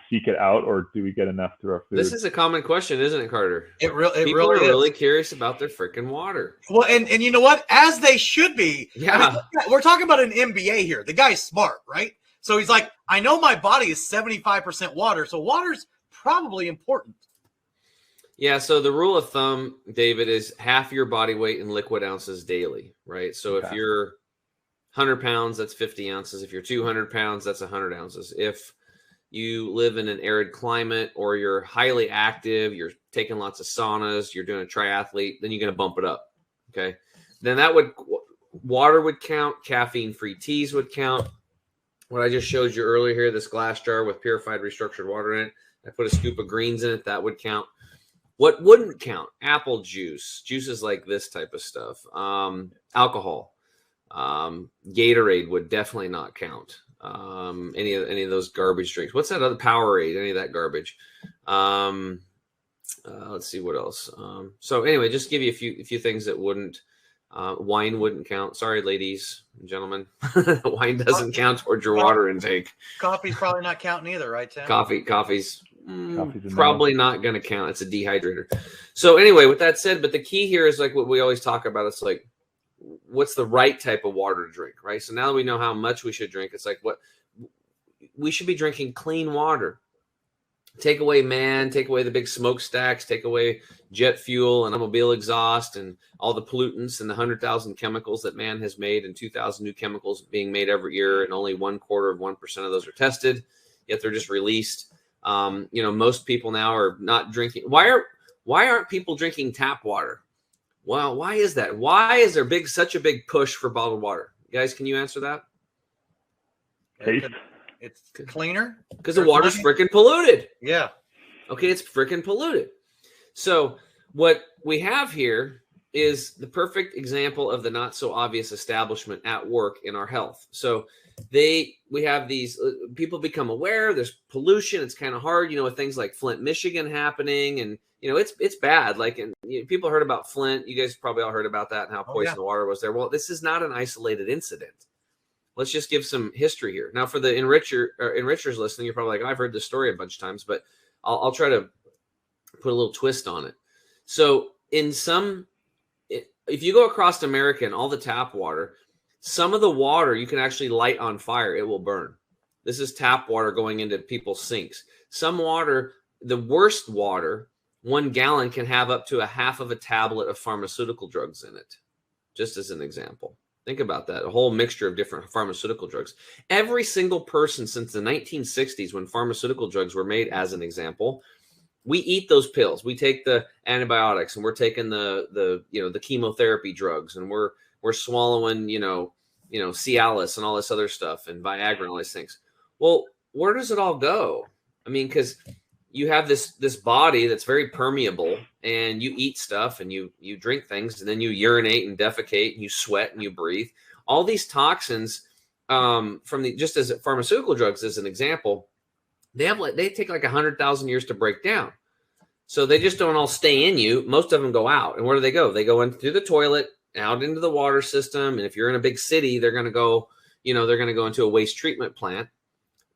seek it out, or do we get enough through our food? This is a common question, isn't it, Carter? People are really curious about their freaking water. Well, and you know what? As they should be. Yeah. We're talking about an MBA here. The guy's smart, right? So he's like, I know my body is 75% water, so water's probably important. Yeah, so the rule of thumb, David, is half your body weight in liquid ounces daily, right? So if you're 100 pounds, that's 50 ounces. If you're 200 pounds, that's 100 ounces. If you live in an arid climate, or you're highly active, you're taking lots of saunas, you're doing a triathlete, then you're going to bump it up. Okay. Then water would count. Caffeine-free teas would count. What I just showed you earlier here, this glass jar with purified restructured water in it, I put a scoop of greens in it, that would count. What wouldn't count? Apple juices like this type of stuff. Alcohol. Gatorade would definitely not count. Any of those garbage drinks. What's that other Powerade? Any of that garbage? Let's see what else. So anyway, just give you a few things that wouldn't. Wine wouldn't count. Sorry, ladies and gentlemen. Wine doesn't count towards your water intake. Coffee's probably not counting either, right, Tim? Coffee's probably not going to count. It's a dehydrator. So anyway, with that said, but the key here is like what we always talk about. It's like, what's the right type of water to drink, right? So now that we know how much we should drink, it's like what we should be drinking: clean water. Take away the big smokestacks, take away jet fuel and automobile exhaust and all the pollutants and the 100,000 chemicals that man has made, and 2,000 new chemicals being made every year, and only 1/4% of those are tested, yet they're just released. Most people now are not drinking. Why aren't people drinking tap water? Well, why is that? Why is there such a big push for bottled water? You guys, can you answer that? Taste. It's cleaner. Because the water's freaking polluted. Yeah. Okay, it's freaking polluted. So what we have here is the perfect example of the not so obvious establishment at work in our health. So we have these people become aware there's pollution. It's kind of hard, with things like Flint, Michigan happening, and it's bad. Like, and people heard about Flint. You guys probably all heard about that and how poisoned the water was there. Well, this is not an isolated incident. let's just give some history here. Now, for the enrichers listening, you're probably like, I've heard this story a bunch of times, but I'll try to put a little twist on it. So if you go across America and all the tap water, some of the water you can actually light on fire. It will burn. This is tap water going into people's sinks. Some water, the worst water, 1 gallon can have up to a half of a tablet of pharmaceutical drugs in it, just as an example. Think about that, a whole mixture of different pharmaceutical drugs. Every single person since the 1960s, when pharmaceutical drugs were made, as an example, we eat those pills. We take the antibiotics, and we're taking the chemotherapy drugs, and we're swallowing, Cialis and all this other stuff, and Viagra and all these things. Well, where does it all go? I mean, because you have this body that's very permeable, and you eat stuff, and you drink things, and then you urinate and defecate, and you sweat and you breathe. All these toxins just as pharmaceutical drugs, as an example, they take like 100,000 years to break down. So they just don't all stay in you. Most of them go out. And where do they go? They go in through the toilet, out into the water system. And if you're in a big city, they're going to go into a waste treatment plant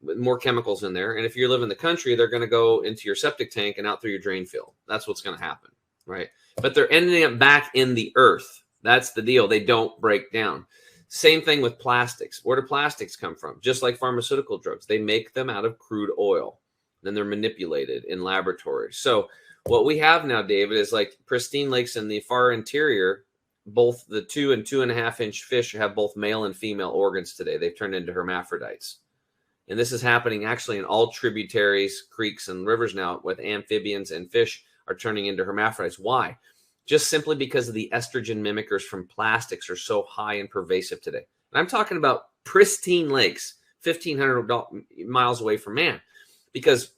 with more chemicals in there. And if you live in the country, they're going to go into your septic tank and out through your drain field. That's what's going to happen, right? But they're ending up back in the earth. That's the deal. They don't break down. Same thing with plastics. Where do plastics come from? Just like pharmaceutical drugs, they make them out of crude oil. Then they're manipulated in laboratories. So what we have now, David, is like pristine lakes in the far interior. Both the 2 and 2.5 inch fish have both male and female organs today. They've turned into hermaphrodites. And this is happening actually in all tributaries, creeks, and rivers now, with amphibians and fish are turning into hermaphrodites. Why? Just simply because of the estrogen mimickers from plastics are so high and pervasive today. And I'm talking about pristine lakes, 1,500 miles away from man. Because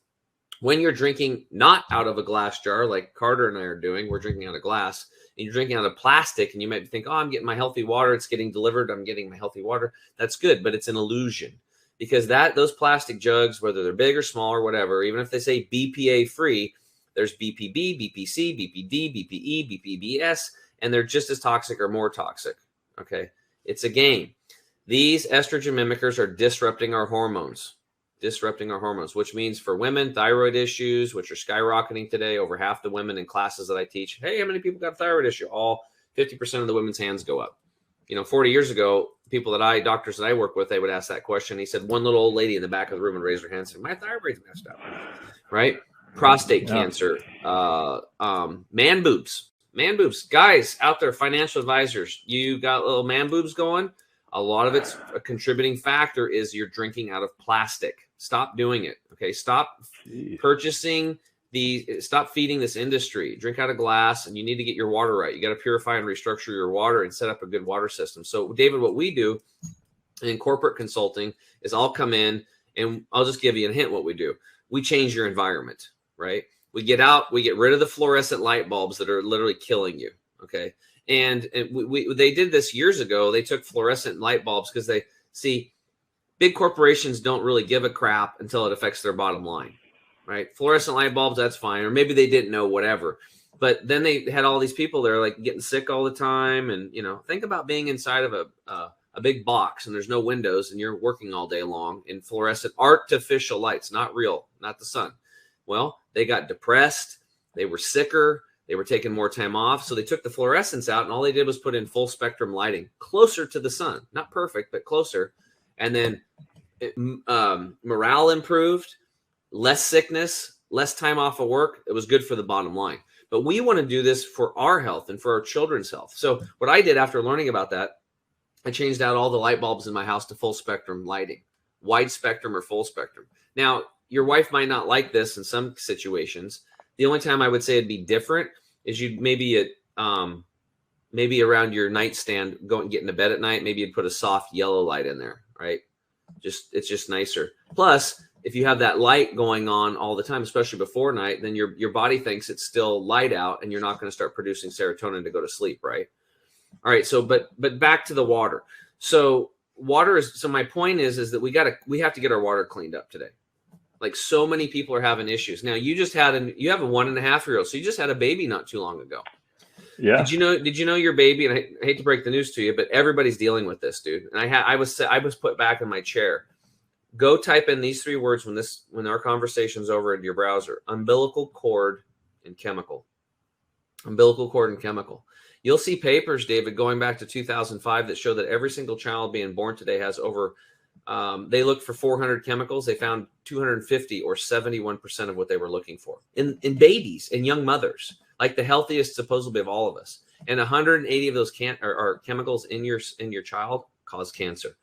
when you're drinking not out of a glass jar, like Carter and I are doing, we're drinking out of glass, and you're drinking out of plastic, and you might think, oh, I'm getting my healthy water. It's getting delivered. I'm getting my healthy water. That's good, but it's an illusion. Because those plastic jugs, whether they're big or small or whatever, even if they say BPA free, there's BPB, BPC, BPD, BPE, BPBS, and they're just as toxic or more toxic. Okay. It's a game. These estrogen mimickers are disrupting our hormones, which means for women, thyroid issues, which are skyrocketing today. Over half the women in classes that I teach, hey, how many people got a thyroid issue? All 50% of the women's hands go up. 40 years ago, doctors that I work with, they would ask that question. He said, one little old lady in the back of the room would raise her hand and say, my thyroid's messed up, right? Prostate cancer, man boobs, guys out there, financial advisors, you got little man boobs going. A lot of it's a contributing factor is you're drinking out of plastic. Stop doing it. Okay. Stop purchasing stop feeding this industry. Drink out of glass, and you need to get your water right. You got to purify and restructure your water and set up a good water system. So David, what we do in corporate consulting is I'll come in and I'll just give you a hint what we do. We change your environment, right? We get rid of the fluorescent light bulbs that are literally killing you. Okay. And they did this years ago. They took fluorescent light bulbs because they see big corporations don't really give a crap until it affects their bottom line, right? Fluorescent light bulbs, that's fine. Or maybe they didn't know, whatever. But then they had all these people that are like getting sick all the time. And, think about being inside of a big box and there's no windows and you're working all day long in fluorescent artificial lights, not real, not the sun. Well, they got depressed. They were sicker. They were taking more time off. So they took the fluorescents out and all they did was put in full spectrum lighting closer to the sun. Not perfect, but closer. And then morale improved, less sickness, less time off of work. It was good for the bottom line. But we want to do this for our health and for our children's health. So what I did after learning about that, I changed out all the light bulbs in my house to full spectrum lighting, wide spectrum or full spectrum. Now, your wife might not like this in some situations. The only time I would say it'd be different is you'd maybe around your nightstand getting to bed at night, maybe you'd put a soft yellow light in there, right? It's just nicer. Plus, if you have that light going on all the time, especially before night, then your body thinks it's still light out and you're not going to start producing serotonin to go to sleep, right? All right. So, but back to the water. So my point is that we have to get our water cleaned up today. Like so many people are having issues. Now you have a 1.5-year-old. So you just had a baby not too long ago. Yeah. Did you know your baby, and I hate to break the news to you, but everybody's dealing with this, dude. And I was put back in my chair. Go type in these 3 words when our conversation's over into your browser: umbilical cord and chemical. Umbilical cord and chemical. You'll see papers, David, going back to 2005 that show that every single child being born today has over, they looked for 400 chemicals. They found 250, or 71% of what they were looking for in babies and young mothers, like the healthiest supposedly of all of us. And 180 of those are chemicals in your child cause cancer.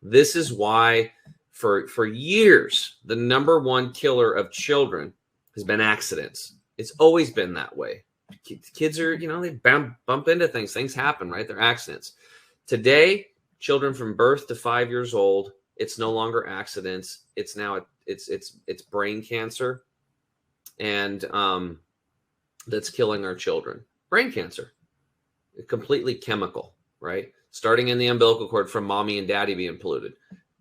This is why for years, the number 1 killer of children has been accidents. It's always been that way. Kids are, they bump into things. Things happen, right? They're accidents. Today, children from birth to 5 years old, it's no longer accidents. It's now it's brain cancer, and that's killing our children. Brain cancer, completely chemical, right? Starting in the umbilical cord from mommy and daddy being polluted.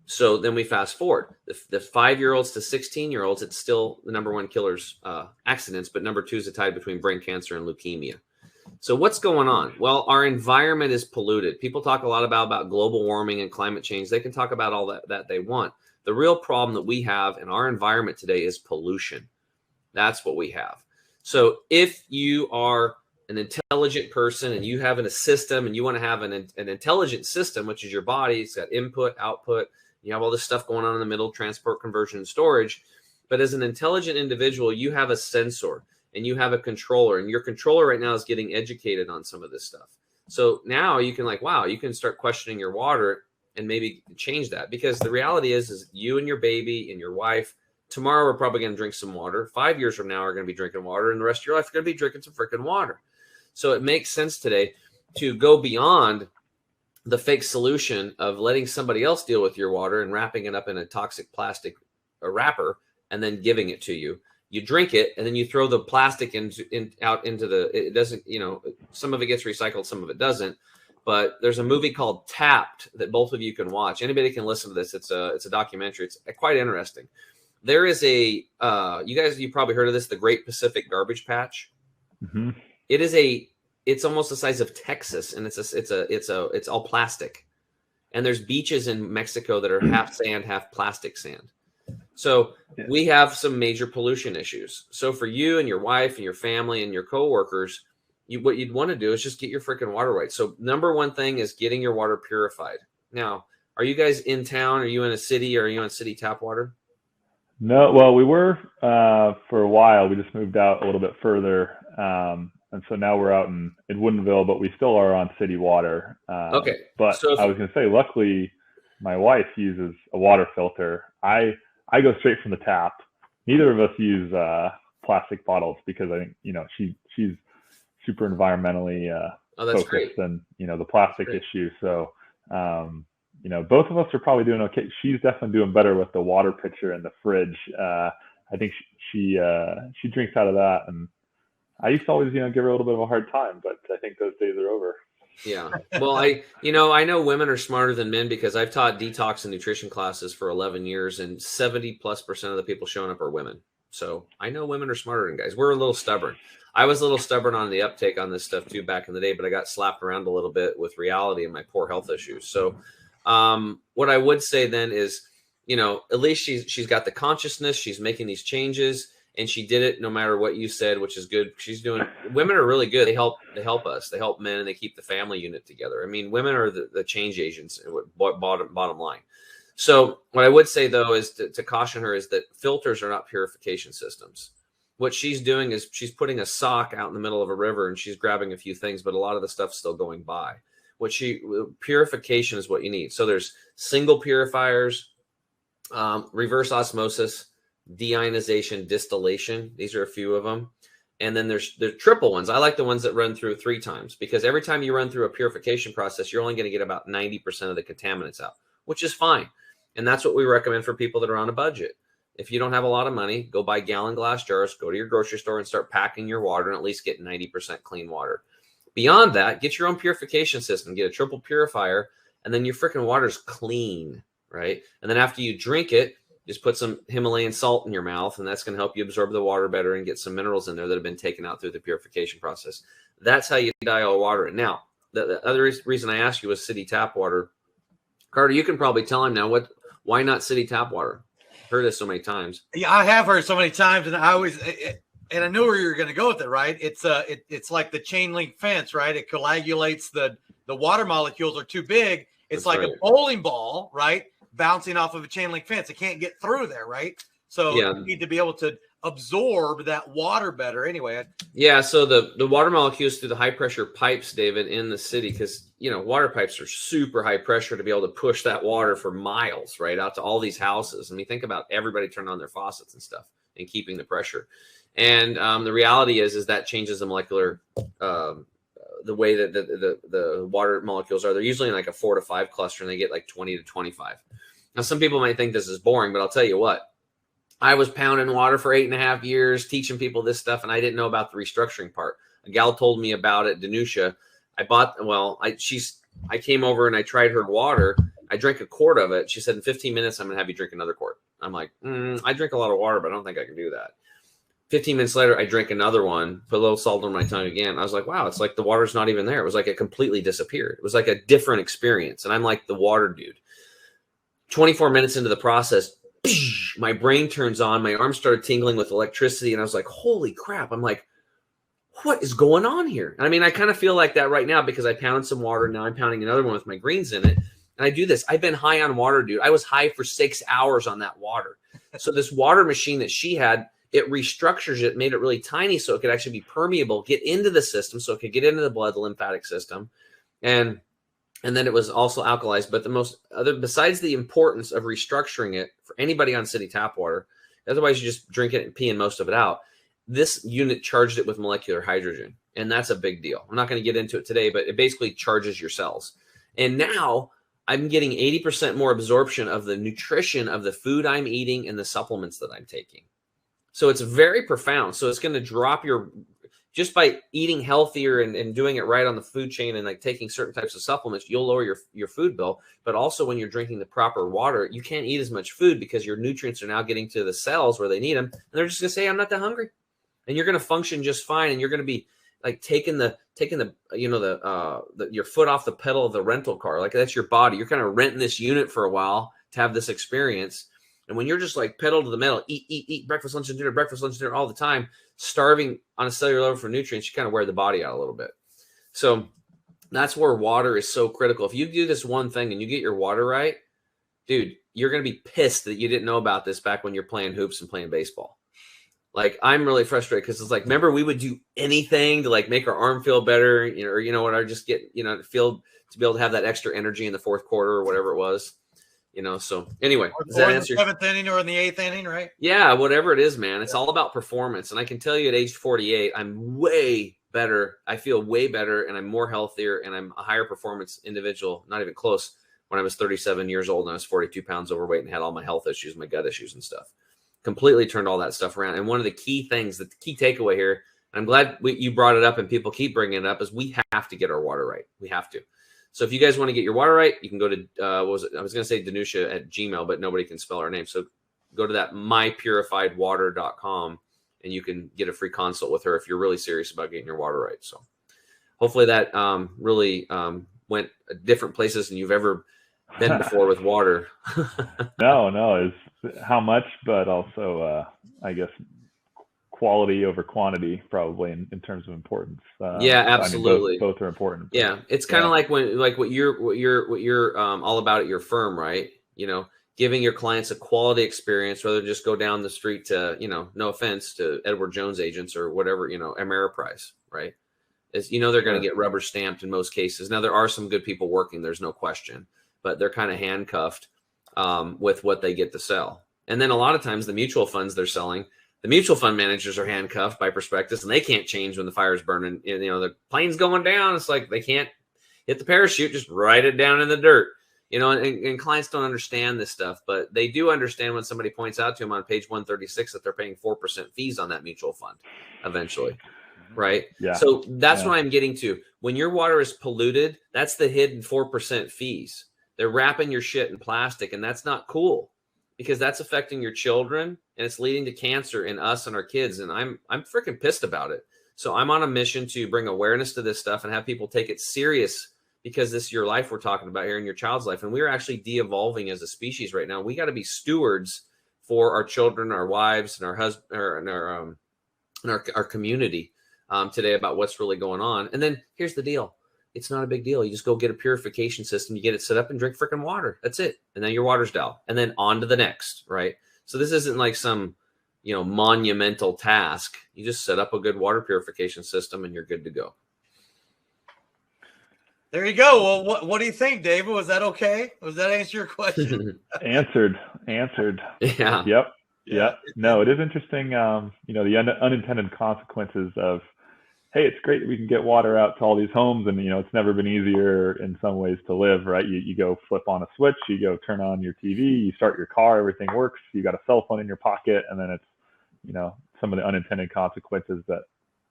So then we fast forward the 5-year-olds to 16-year-olds. It's still the number 1 killers, accidents, but number 2 is the tie between brain cancer and leukemia. So what's going on? Well, our environment is polluted. People talk a lot about global warming and climate change. They can talk about all that they want. The real problem that we have in our environment today is pollution. That's what we have. So if you are an intelligent person and you have a system, and you want to have an intelligent system, which is your body, it's got input, output. You have all this stuff going on in the middle, transport, conversion, and storage. But as an intelligent individual, you have a sensor and you have a controller, and your controller right now is getting educated on some of this stuff. So now you can you can start questioning your water and maybe change that, because the reality is you and your baby and your wife, tomorrow we're probably going to drink some water. 5 years from now, we're going to be drinking water, and the rest of your life, you're going to be drinking some freaking water. So it makes sense today to go beyond the fake solution of letting somebody else deal with your water and wrapping it up in a toxic plastic wrapper and then giving it to you. You drink it, and then you throw the plastic out into it doesn't, some of it gets recycled, some of it doesn't. But there's a movie called Tapped that both of you can watch. Anybody can listen to this. It's a documentary. It's quite interesting. There is you probably heard of this, the Great Pacific Garbage Patch. Mm-hmm. It's almost the size of Texas, and it's all plastic. And there's beaches in Mexico that are half sand, half plastic sand. So we have some major pollution issues. So for you and your wife and your family and your coworkers, what you'd want to do is just get your freaking water right. So number 1 thing is getting your water purified. Now, are you guys in town? Are you in a city? Or are you on city tap water? No, well, we were for a while. We just moved out a little bit further. And so now we're out in Woodinville, but we still are on city water. Okay. But I was going to say, luckily, my wife uses a water filter. I go straight from the tap. Neither of us use plastic bottles, because I think, she's super environmentally focused great. And, the plastic issue. So, both of us are probably doing okay. She's definitely doing better with the water pitcher and the fridge. I think she drinks out of that, and I used to always, give her a little bit of a hard time, but I think those days are over. Yeah. Well, I know women are smarter than men, because I've taught detox and nutrition classes for 11 years, and 70+% of the people showing up are women. So I know women are smarter than guys. We're a little stubborn. I was a little stubborn on the uptake on this stuff too back in the day, but I got slapped around a little bit with reality and my poor health issues. So what I would say then is, at least she's got the consciousness, she's making these changes, and she did it no matter what you said, which is good. Women are really good. They help us. They help men, and they keep the family unit together. I mean, women are the change agents, bottom line. So what I would say, though, is to caution her is that filters are not purification systems. What she's doing is she's putting a sock out in the middle of a river, and she's grabbing a few things, but a lot of the stuff's still going by. Purification is what you need. So there's single purifiers, reverse osmosis, deionization, distillation. These are a few of them. And then there's triple ones. I like the ones that run through 3 times, because every time you run through a purification process, you're only going to get about 90% of the contaminants out, which is fine. And that's what we recommend for people that are on a budget. If you don't have a lot of money, go buy gallon glass jars, go to your grocery store and start packing your water, and at least get 90% clean water. Beyond that, get your own purification system, get a triple purifier, and then your freaking water's clean, right? And then after you drink it, just put some Himalayan salt in your mouth, and that's going to help you absorb the water better and get some minerals in there that have been taken out through the purification process. That's how you dial water. And now, the other reason I asked you was city tap water. Carter, you can probably tell him now why not city tap water? Heard this so many times. Yeah, I have heard so many times, and and I knew where you were going to go with it, right? It's like the chain link fence, right? It coagulates the water molecules are too big. It's That's like right. a bowling ball, right? Bouncing off of a chain link fence. It can't get through there, right? So you need to be able to absorb that water better anyway. Yeah, so the water molecules through the high pressure pipes, David, in the city, because water pipes are super high pressure to be able to push that water for miles, right, out to all these houses. I mean, think about everybody turning on their faucets and stuff and keeping the pressure. And the reality is that changes the molecular, the way that the water molecules are. They're usually in like a 4 to 5 cluster, and they get like 20 to 25. Now, some people might think this is boring, but I'll tell you what. I was pounding water for 8.5 years, teaching people this stuff, and I didn't know about the restructuring part. A gal told me about it, Danusha. I came over and I tried her water. I drank a quart of it. She said, in 15 minutes, I'm going to have you drink another quart. I'm like, I drink a lot of water, but I don't think I can do that. 15 minutes later, I drank another one, put a little salt on my tongue again. I was like, wow, it's like the water's not even there. It was like it completely disappeared. It was like a different experience. And I'm like the water dude. 24 minutes into the process, my brain turns on, my arm started tingling with electricity, and I was like, holy crap. I'm like, what is going on here? And I mean, I kind of feel like that right now because I pounded some water. Now I'm pounding another one with my greens in it. And I do this. I've been high on water, dude. I was high for 6 hours on that water. So this water machine that she had, it restructures it, made it really tiny so it could actually be permeable, get into the system, so it could get into the blood, the lymphatic system. And then it was also alkalized. But besides the importance of restructuring it for anybody on city tap water, otherwise you just drink it and peeing most of it out. This unit charged it with molecular hydrogen, and that's a big deal. I'm not going to get into it today, but it basically charges your cells. And now I'm getting 80% more absorption of the nutrition of the food I'm eating and the supplements that I'm taking. So it's very profound. So it's going to drop just by eating healthier and doing it right on the food chain and like taking certain types of supplements, you'll lower your food bill. But also when you're drinking the proper water, you can't eat as much food because your nutrients are now getting to the cells where they need them. And they're just going to say, I'm not that hungry. And you're going to function just fine. And you're going to be like taking your foot off the pedal of the rental car. Like that's your body. You're kind of renting this unit for a while to have this experience. And when you're just like pedal to the metal, eat breakfast, lunch, and dinner all the time, starving on a cellular level for nutrients, you kind of wear the body out a little bit. So that's where water is so critical. If you do this one thing and you get your water right, dude, you're going to be pissed that you didn't know about this back when you're playing hoops and playing baseball. Like, I'm really frustrated because it's like, remember, we would do anything to like make our arm feel better, or just get, feel to be able to have that extra energy in the fourth quarter or whatever it was. So anyway, does that answer the 7th inning or in the 8th inning, right? Yeah, whatever it is, man. It's all about performance. And I can tell you at age 48, I'm way better. I feel way better and I'm more healthier and I'm a higher performance individual, not even close, when I was 37 years old and I was 42 pounds overweight and had all my health issues, my gut issues and stuff. Completely turned all that stuff around. And one of the key things, the key takeaway here, and I'm glad you brought it up and people keep bringing it up, is we have to get our water right. We have to. So if you guys want to get your water right, you can go to, I was going to say Danusha at Gmail, but nobody can spell our name. So go to that mypurifiedwater.com and you can get a free consult with her if you're really serious about getting your water right. So hopefully that really went different places than you've ever been before with water. No, it's how much, but also, I guess, quality over quantity, probably in terms of importance. Yeah, absolutely. I mean, both are important. Yeah, it's kind of like what you're all about at your firm, right? Giving your clients a quality experience, rather than just go down the street to, no offense to Edward Jones agents or whatever, Ameriprise, right? They're going to get rubber stamped in most cases. Now there are some good people working, there's no question, but they're kind of handcuffed with what they get to sell. And then a lot of times the mutual funds they're selling, the mutual fund managers are handcuffed by prospectus and they can't change when the fire's burning. The plane's going down. It's like they can't hit the parachute, just write it down in the dirt. And clients don't understand this stuff, but they do understand when somebody points out to them on page 136 that they're paying 4% fees on that mutual fund eventually. Right. Yeah. So that's what I'm getting to. When your water is polluted, that's the hidden 4% fees. They're wrapping your shit in plastic, and that's not cool. because that's affecting your children and it's leading to cancer in us and our kids. And I'm freaking pissed about it. So I'm on a mission to bring awareness to this stuff and have people take it serious, because this is your life we're talking about here, in your child's life. And we're actually de-evolving as a species right now. We got to be stewards for our children, our wives, and our husband, and our community today about what's really going on. And then here's the deal. It's not a big deal. You just go get a purification system, you get it set up, and drink freaking water. That's it. And then your water's down. And then on to the next, right? So this isn't like some, monumental task. You just set up a good water purification system and you're good to go. There you go. Well, what do you think, David? Was that okay? Was that answer your question? Answered. Yeah. Yep. No, it is interesting. The unintended consequences of, hey, it's great that we can get water out to all these homes, and it's never been easier in some ways to live, right? You go flip on a switch, you go turn on your TV, you start your car, everything works. You got a cell phone in your pocket, and then it's some of the unintended consequences that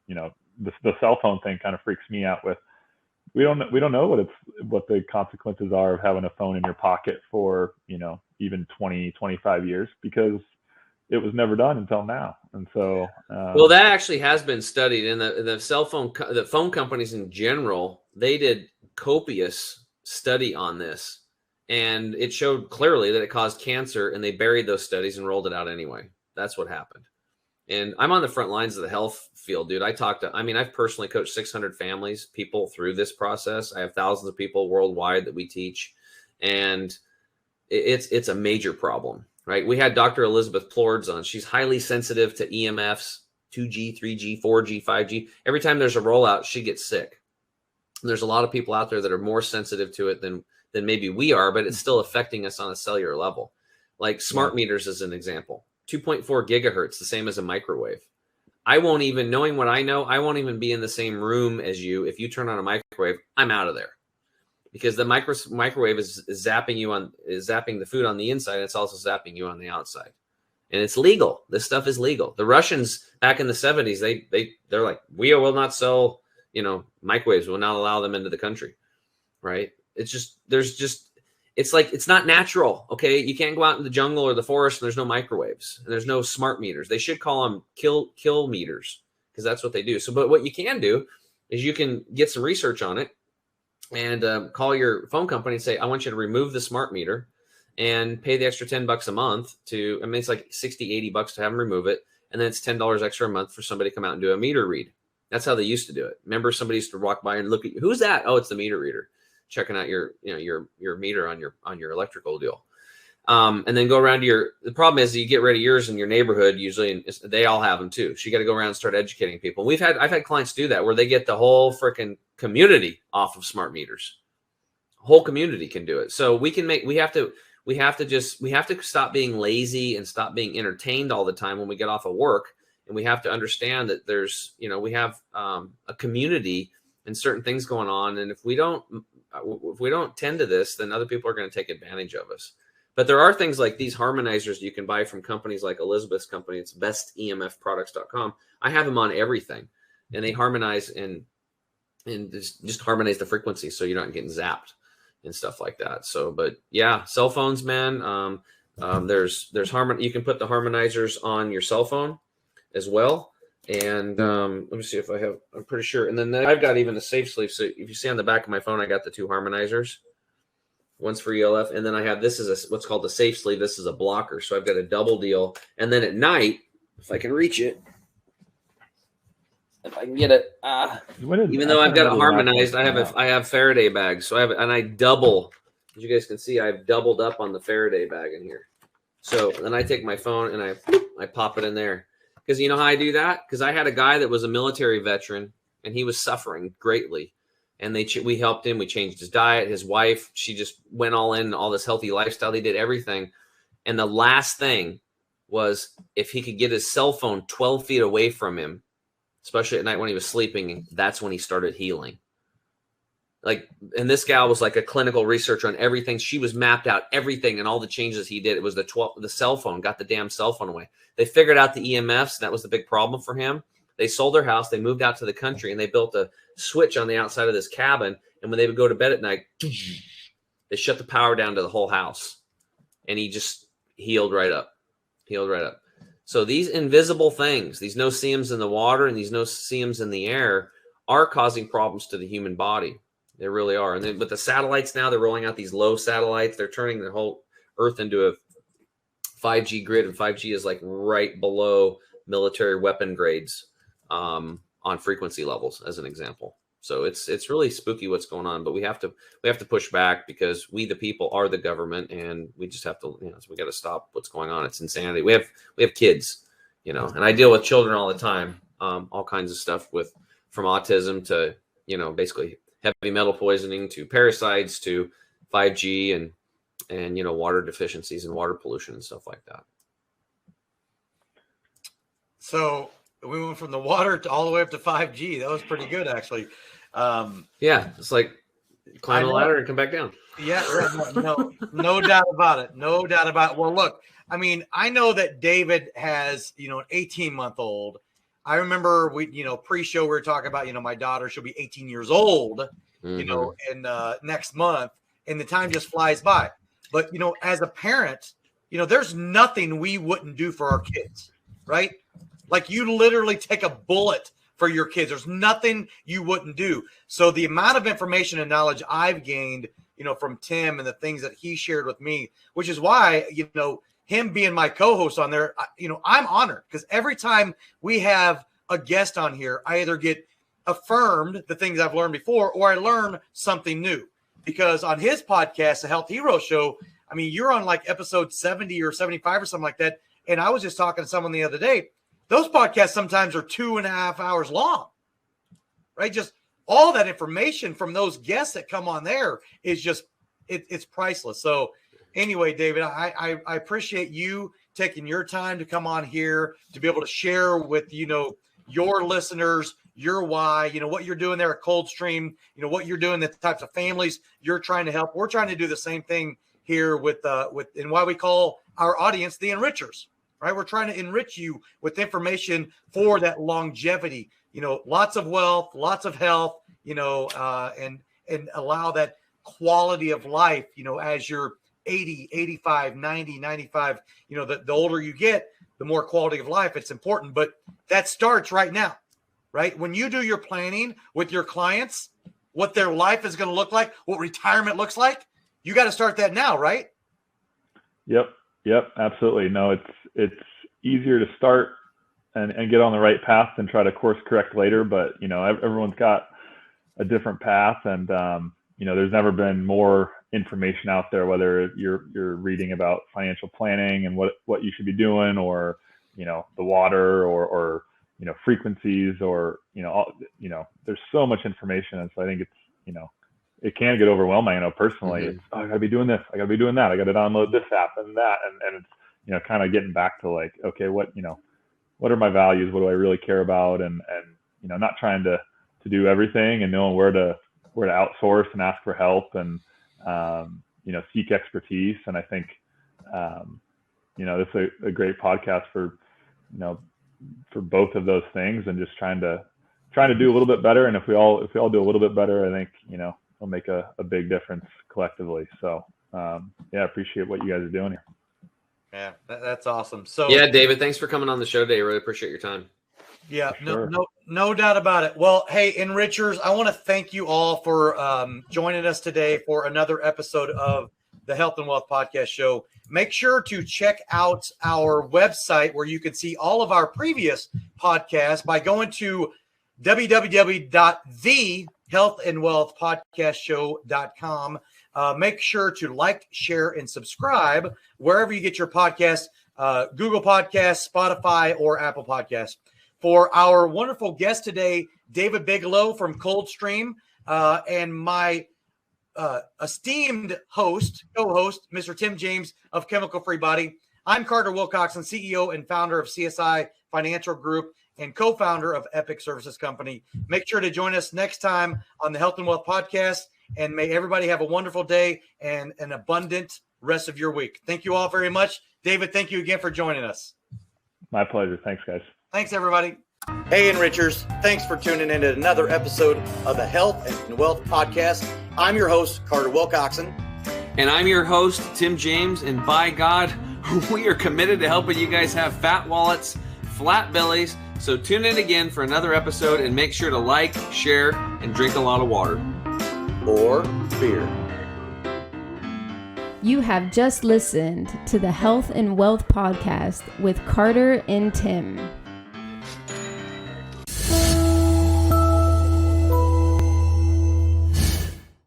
the cell phone thing kind of freaks me out with. We don't know what the consequences are of having a phone in your pocket for even 20, 25 years, because it was never done until now. And so, well, that actually has been studied, and the phone companies in general, they did copious study on this, and it showed clearly that it caused cancer, and they buried those studies and rolled it out anyway. That's what happened. And I'm on the front lines of the health field, dude. I've personally coached 600 people through this process. I have thousands of people worldwide that we teach, and it's a major problem. Right. We had Dr. Elizabeth Plords on. She's highly sensitive to EMFs, 2G, 3G, 4G, 5G. Every time there's a rollout, she gets sick. And there's a lot of people out there that are more sensitive to it than maybe we are, but it's still affecting us on a cellular level. Like smart meters as an example, 2.4 gigahertz, the same as a microwave. Knowing what I know, I won't even be in the same room as you. If you turn on a microwave, I'm out of there. Because the microwave is zapping the food on the inside. It's also zapping you on the outside, and it's legal. This stuff is legal. The Russians back in the 70s, they're like, we will not sell, microwaves. We'll not allow them into the country, right? It's not natural. Okay, you can't go out in the jungle or the forest and there's no microwaves and there's no smart meters. They should call them kill meters, because that's what they do. So, but what you can do is you can get some research on it, and call your phone company and say, I want you to remove the smart meter and pay the extra $10 a month it's like $60, $80 to have them remove it. And then it's $10 extra a month for somebody to come out and do a meter read. That's how they used to do it. Remember, somebody used to walk by and look at you. Who's that? Oh, it's the meter reader checking out your meter on your electrical deal. And then go around to the problem is you get rid of yours in your neighborhood usually, and they all have them too. So you got to go around and start educating people. I've had clients do that, where they get the whole freaking community off of smart meters. Whole community can do it. So we have to stop being lazy and stop being entertained all the time when we get off of work. And we have to understand that there's, we have a community and certain things going on. And if we don't tend to this, then other people are going to take advantage of us. But there are things like these harmonizers you can buy from companies like Elizabeth's company. It's bestemfproducts.com. I have them on everything, and they harmonize and just harmonize the frequency, so you're not getting zapped and stuff like that. So, but yeah, cell phones, man. There's you can put the harmonizers on your cell phone as well. And let me see if I have. I'm pretty sure. And then I've got even a safe sleeve. So if you see on the back of my phone, I got the 2 harmonizers. One's for ELF, and then I have what's called a safe sleeve. This is a blocker, so I've got a double deal. And then at night, if I can reach it, if I can get it, even though I've got it harmonized, I have Faraday bags. So I double. As you guys can see, I've doubled up on the Faraday bag in here. So then I take my phone and I pop it in there, because you know how I do that? Because I had a guy that was a military veteran, and he was suffering greatly. And we helped him. We changed his diet. His wife, she just went all in, all this healthy lifestyle. They did everything. And the last thing was, if he could get his cell phone 12 feet away from him, especially at night when he was sleeping, that's when he started healing. And this gal was like a clinical researcher on everything. She was mapped out everything and all the changes he did. It was the cell phone, got the damn cell phone away. They figured out the EMFs. That was the big problem for him. They sold their house. They moved out to the country, and they built a switch on the outside of this cabin. And when they would go to bed at night, they shut the power down to the whole house. And he just healed right up. So these invisible things, these no-see-ums in the water and these no-see-ums in the air, are causing problems to the human body. They really are. And then with the satellites now, they're rolling out these low satellites. They're turning the whole Earth into a 5G grid, and 5G is like right below military weapon grades on frequency levels, as an example. So it's really spooky what's going on, but we have to push back, because we, the people, are the government, and we just have to, so we got to stop what's going on. It's insanity. We have kids, and I deal with children all the time, all kinds of stuff from autism to, basically heavy metal poisoning to parasites to 5G and water deficiencies and water pollution and stuff like that. So we went from the water to all the way up to 5G. That was pretty good, actually. Yeah, it's like climb a ladder and come back down. Yeah, no doubt about it. No doubt about it. Well, look, I mean, I know that David has, an 18-month-old. I remember pre-show we were talking about, my daughter, she'll be 18 years old, in next month, and the time just flies by. But, as a parent, there's nothing we wouldn't do for our kids, right? Like, you literally take a bullet for your kids. There's nothing you wouldn't do. So the amount of information and knowledge I've gained, from Tim and the things that he shared with me, which is why, him being my co-host on there, I'm honored, because every time we have a guest on here, I either get affirmed the things I've learned before, or I learn something new. Because on his podcast, the Health Hero Show, I mean, you're on like episode 70 or 75 or something like that. And I was just talking to someone the other day. Those podcasts sometimes are 2.5 hours long, right? Just all that information from those guests that come on there is just, it's priceless. So anyway, David, I appreciate you taking your time to come on here to be able to share with, your listeners, your why, what you're doing there at Coldstream, what you're doing, the types of families you're trying to help. We're trying to do the same thing here with and why we call our audience the Enrichers. Right, we're trying to enrich you with information for that longevity. Lots of wealth, lots of health. And allow that quality of life. As you're 80, 85, 90, 95. The older you get, the more quality of life. It's important, but that starts right now. Right, when you do your planning with your clients, what their life is going to look like, what retirement looks like, you got to start that now, right? Yep, absolutely. No, it's easier to start and get on the right path than try to course correct later. But, everyone's got a different path, and, there's never been more information out there, whether you're reading about financial planning and what you should be doing, or, the water or frequencies, or, there's so much information. And so I think it's, it can get overwhelming. I know personally, it's, I gotta be doing this, I gotta be doing that, I gotta download this app and that, and it's, kind of getting back to like, okay, what are my values? What do I really care about? And not trying to do everything, and knowing where to outsource and ask for help, and seek expertise. And I think this is a great podcast for both of those things, and just trying to do a little bit better. And if we all do a little bit better, I think it'll make a big difference collectively. So I appreciate what you guys are doing here. Yeah, that's awesome. So yeah, David, thanks for coming on the show today. Really appreciate your time. Yeah, sure. No doubt about it. Well, hey, Enrichers, I want to thank you all for joining us today for another episode of the Health and Wealth Podcast Show. Make sure to check out our website, where you can see all of our previous podcasts by going to www.thehealthandwealthpodcastshow.com. Make sure to like, share, and subscribe wherever you get your podcasts, Google Podcasts, Spotify, or Apple Podcasts. For our wonderful guest today, David Bigelow from Coldstream, and my esteemed co-host, Mr. Tim James of Chemical Free Body. I'm Carter Wilcoxon, CEO and founder of CSI Financial Group and co-founder of Epic Services Company. Make sure to join us next time on the Health and Wealth Podcast, and may everybody have a wonderful day and an abundant rest of your week. Thank you all very much. David, thank you again for joining us. My pleasure. Thanks, guys. Thanks, everybody. Hey, Enrichers. Thanks for tuning in to another episode of the Health and Wealth Podcast. I'm your host, Carter Wilcoxon. And I'm your host, Tim James. And by God, We are committed to helping you guys have fat wallets, flat bellies. So tune in again for another episode and make sure to like, share, and drink a lot of water. Or beer. You have just listened to the Health and Wealth Podcast with Carter and Tim.